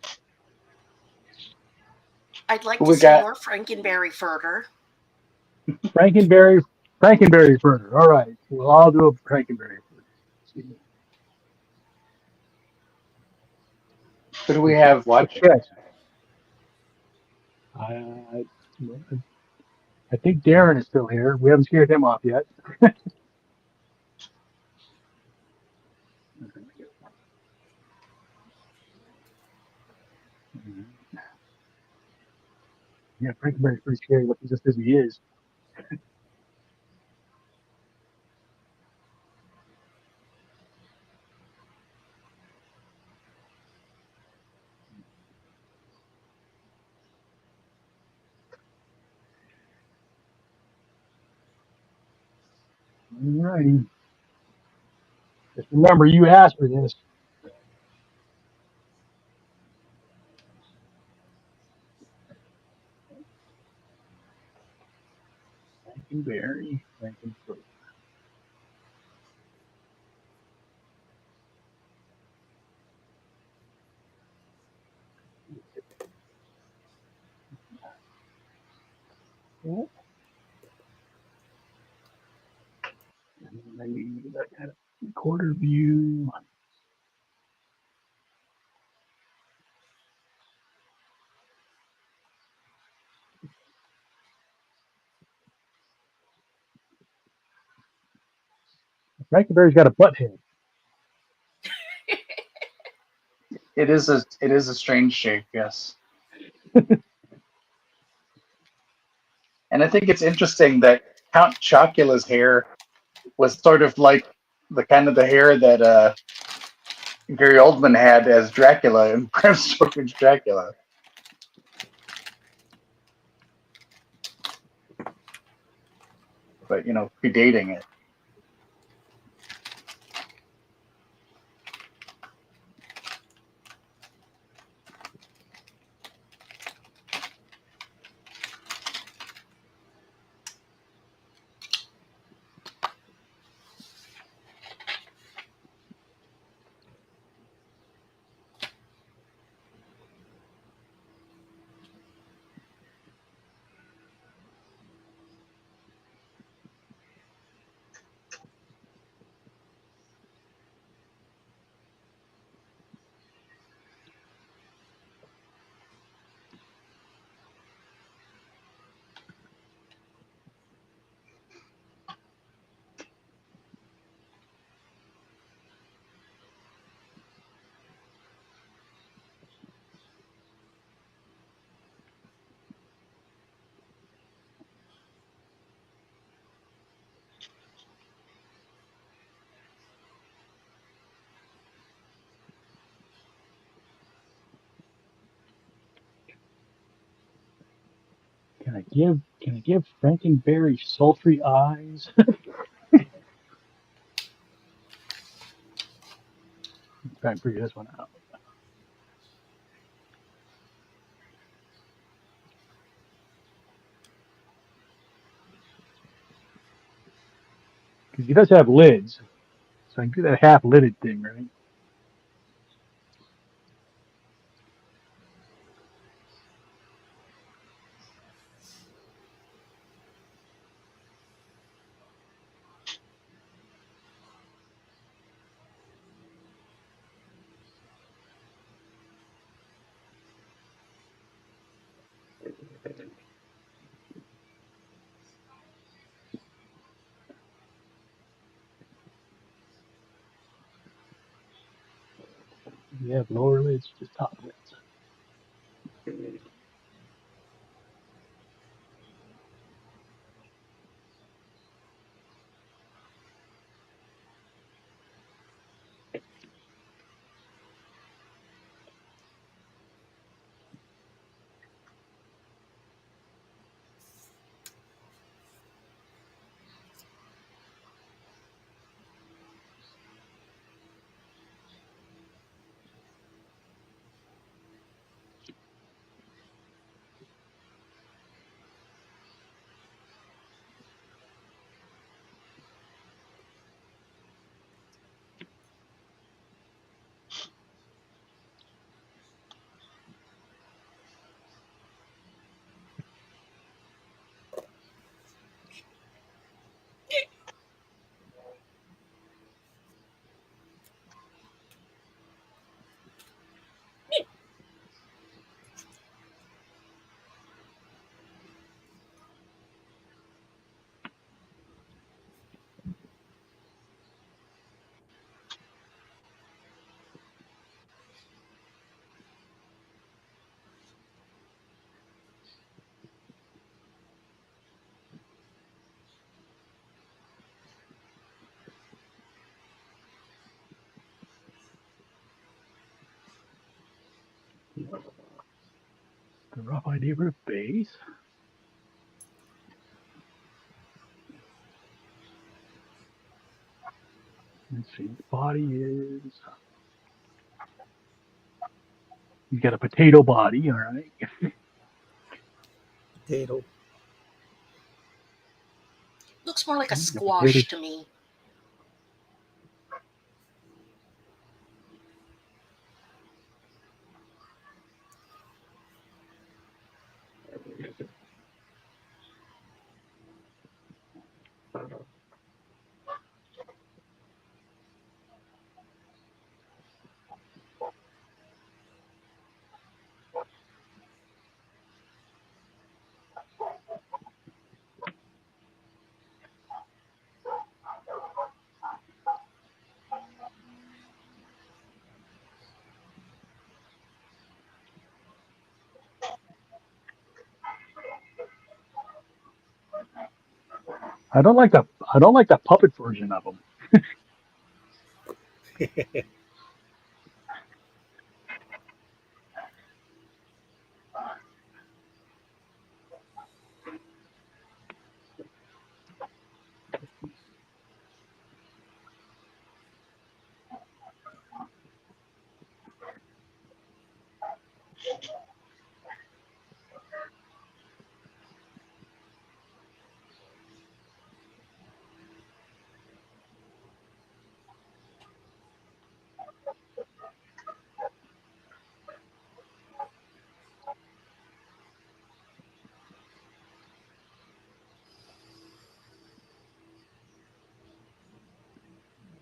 I'd like Who to we see got? more Frankenberry further. Frankenberry, Frankenberry further. All right. Well, I'll do a Frankenberry further. See. Who do we have Quick watching? sketch. I, I think Darren is still here. We haven't scared him off yet. Yeah, Frankenberry's pretty scary looking just as he is. All righty. Just remember, you asked for this. Frankenberry, Frankenberry. Yeah. And then I need that kind of quarter view. Frankenberry's got a butt head. It is a strange shape, yes. And I think it's interesting that Count Chocula's hair was sort of like the kind of the hair that Gary Oldman had as Dracula in Bram Stoker's Dracula. But predating it. Can I give Frankenberry sultry eyes? Try and figure this one out. Because he does have lids. So I can do that half lidded thing, right? You have lower lids, just top lids. The rough idea for a base. Let's see. The body is. You got a potato body, all right. Potato. Looks more like a The squash to me. I don't like the puppet version of them.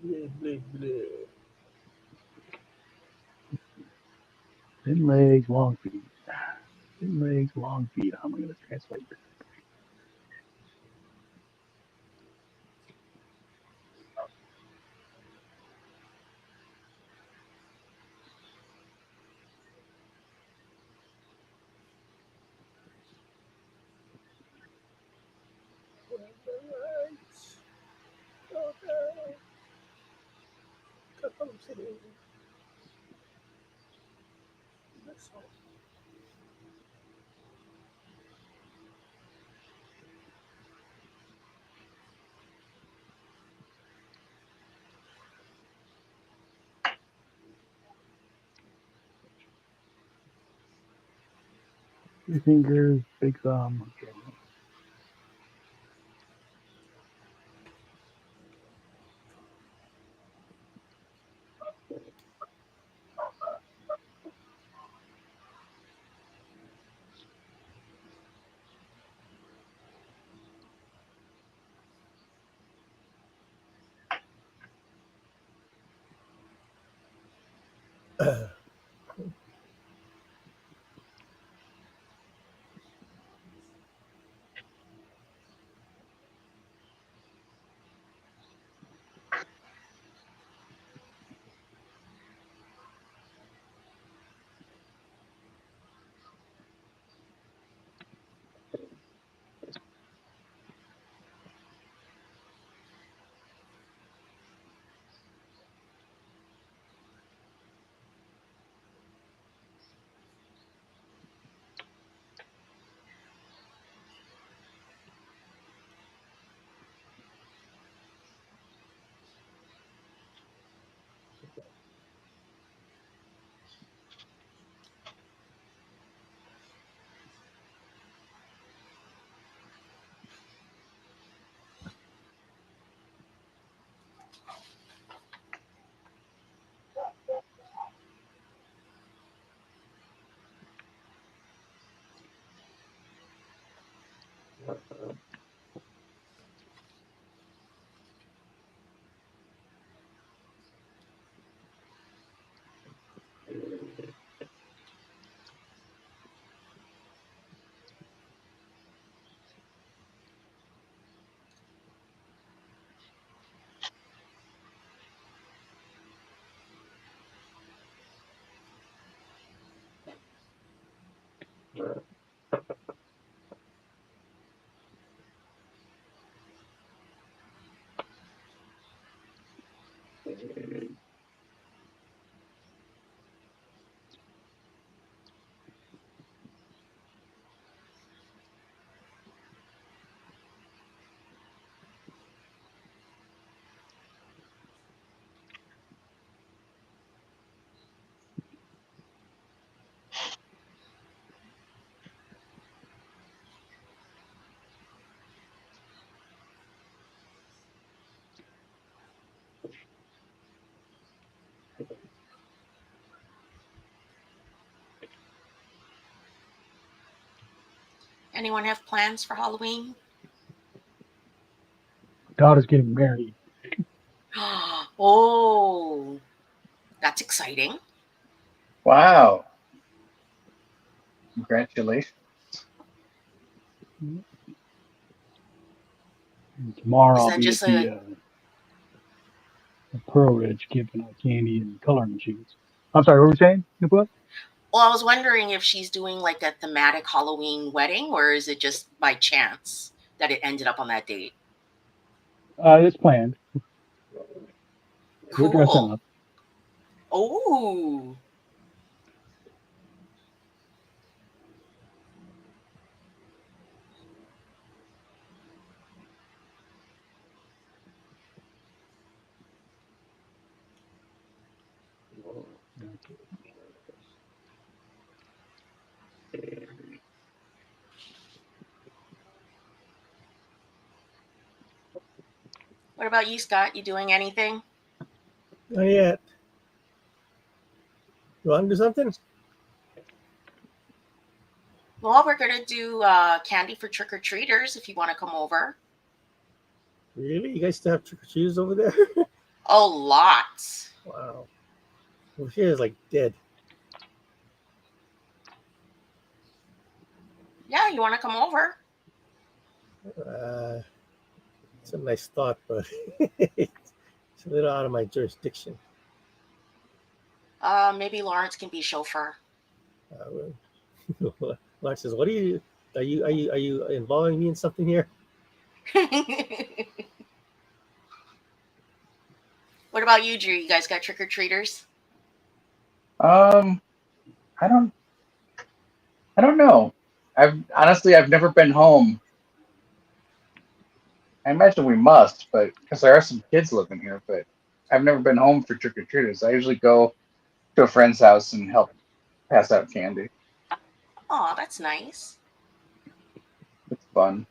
Blah, blah, blah. Thin legs, long feet. Thin legs, long feet. How am I going to translate this? Okay. Come City. That's all. Three fingers, big thumb. Okay. Anyone have plans for Halloween? Daughter's getting married. Oh, that's exciting. Wow. Congratulations. And tomorrow Is I'll that be at just a the Pearl Ridge giving out candy and coloring machines. I'm sorry, what were you saying, Nipua? well, I was wondering if she's doing like a thematic Halloween wedding, or is it just by chance that it ended up on that date? It's planned. We're dressing Cool. up. Oh, what about you, Scott? You doing anything? Not yet. You want to do something? Well, we're gonna do candy for trick or treaters if you want to come over. Really? You guys still have trick or treaters over there? A lot. Wow. Well, here is like dead. Yeah, you want to come over? It's a nice thought, but it's a little out of my jurisdiction. Maybe Lawrence can be chauffeur. Lark says, "What are you? Are you involving me in something here?" What about you, Drew? You guys got trick or treaters? Um, I don't know. I've never been home. I imagine we must, but because there are some kids living here, but I've never been home for trick or treaters. I usually go to a friend's house and help pass out candy. Oh, that's nice. It's fun.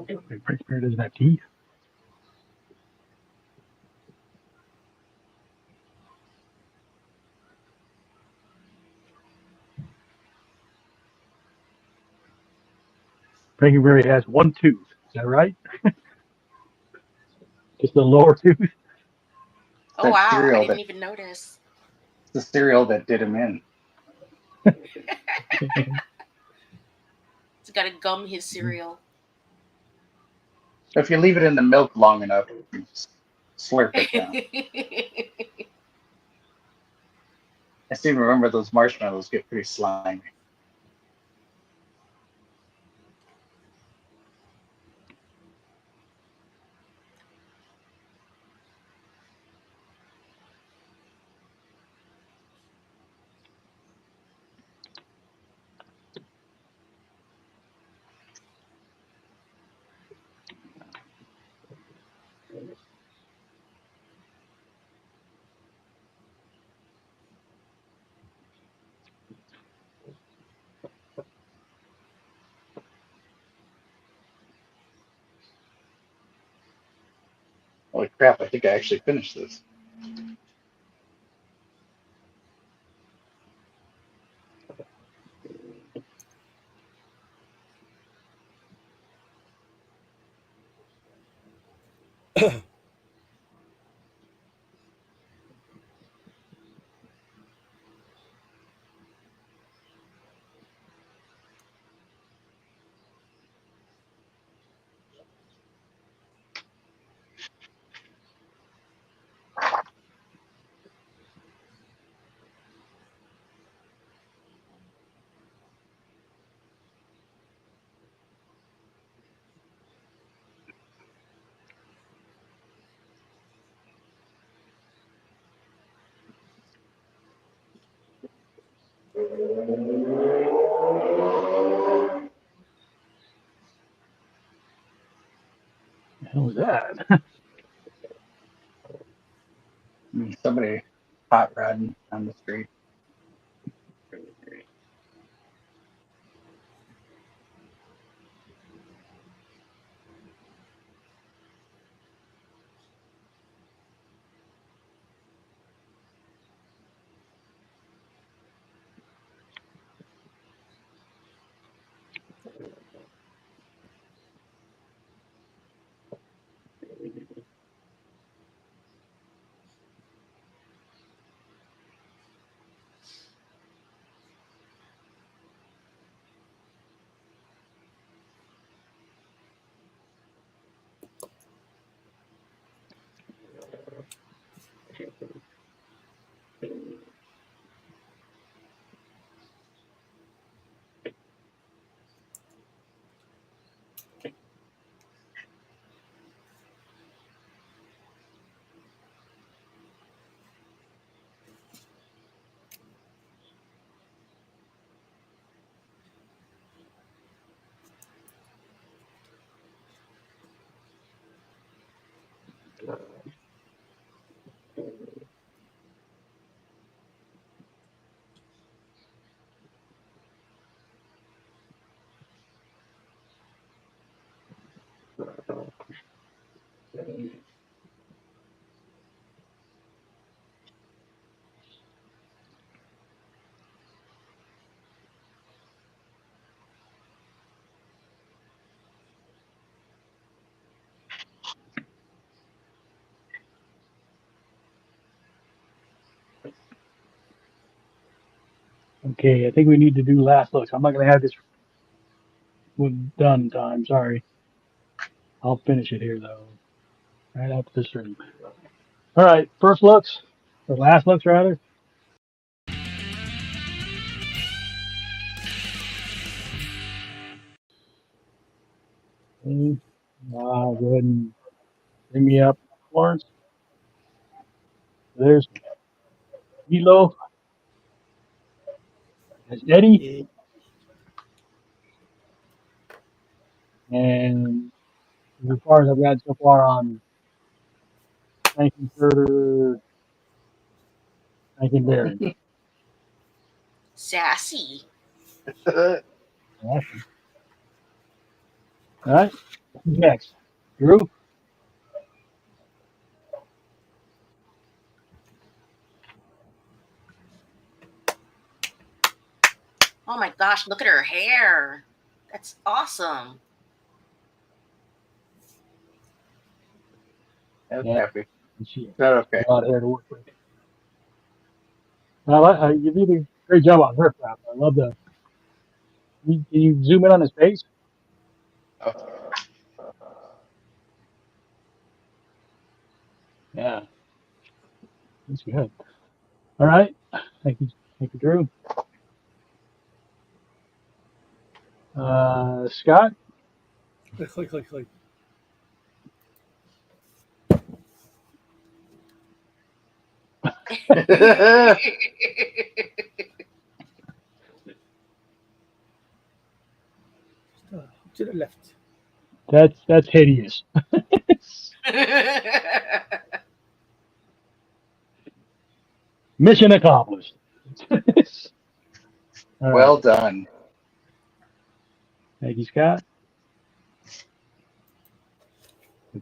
The Great Spirit doesn't have teeth. Frankenberry has one tooth. Is that right? Just the lower tooth. Oh That wow, I cereal didn't that even notice. the cereal that did him in. He's got to gum his cereal. If you leave it in the milk long enough, you just slurp it down. I seem to remember those marshmallows get pretty slimy. Holy crap, I think I actually finished this. The hell was that? Somebody hot rodding on the street. Okay, I think we need to do last looks. I'm not going to have this one done in time. Sorry. I'll finish it here, though, right after the stream. All right, first looks, or last looks, rather. Go ahead and bring me up, Lawrence. There's Milo. There's Eddie. And as far as I've got so far on Franken Furter, Franken Barry. Sassy. Awesome. All right, who's next? Drew? Oh my gosh, look at her hair. That's awesome. That's Yeah. happy. She Not okay. a lot of hair to work with. You did a great job on her crap. I love the. Can you zoom in on his face? Yeah, that's good. All right, thank you, Drew. Scott. To the left. That's hideous. Mission accomplished. All Well right. done. Thank you, Scott.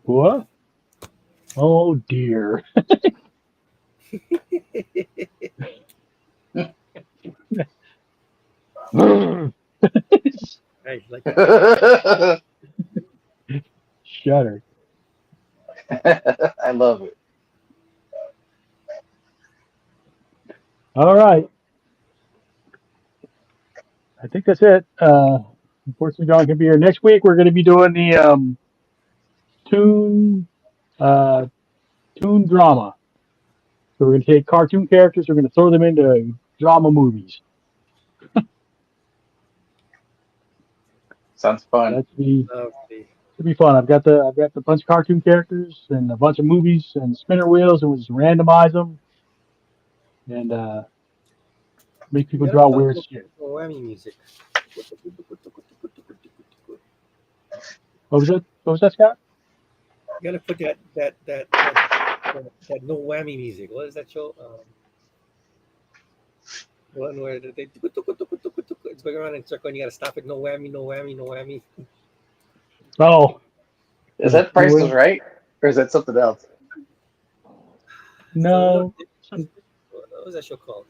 What? Oh dear. Right, like Shudder. I love it. All right. I think that's it. Unfortunately, John can be here next week. We're going to be doing the toon uh, toon drama. So we're going to take cartoon characters. We're going to throw them into drama movies. Sounds fun. That's be Lovely. should be fun. I've got the bunch of cartoon characters and a bunch of movies and spinner wheels, and we'll just randomize them and make people You gotta draw put weird no shit. whammy music. What was that? What was that, Scott? You gotta put that no whammy music. What is that show? One where they it's going around in a circle and you gotta stop it. No whammy, no whammy, no whammy. Oh, Is that Price is Right? Or is that something else? No. What was that show called?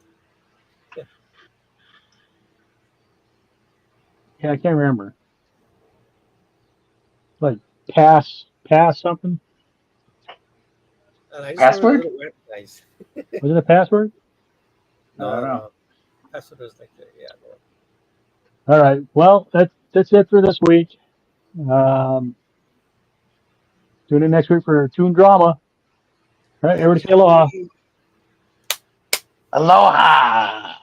Yeah, I can't remember. Like pass something. And I just remember Password? the little whammy guys. Was it a password? I don't know. No. Password was like no. All right. Well, that's it for this week. Tune in next week for Toon Drama. All right, everybody say aloha. Aloha!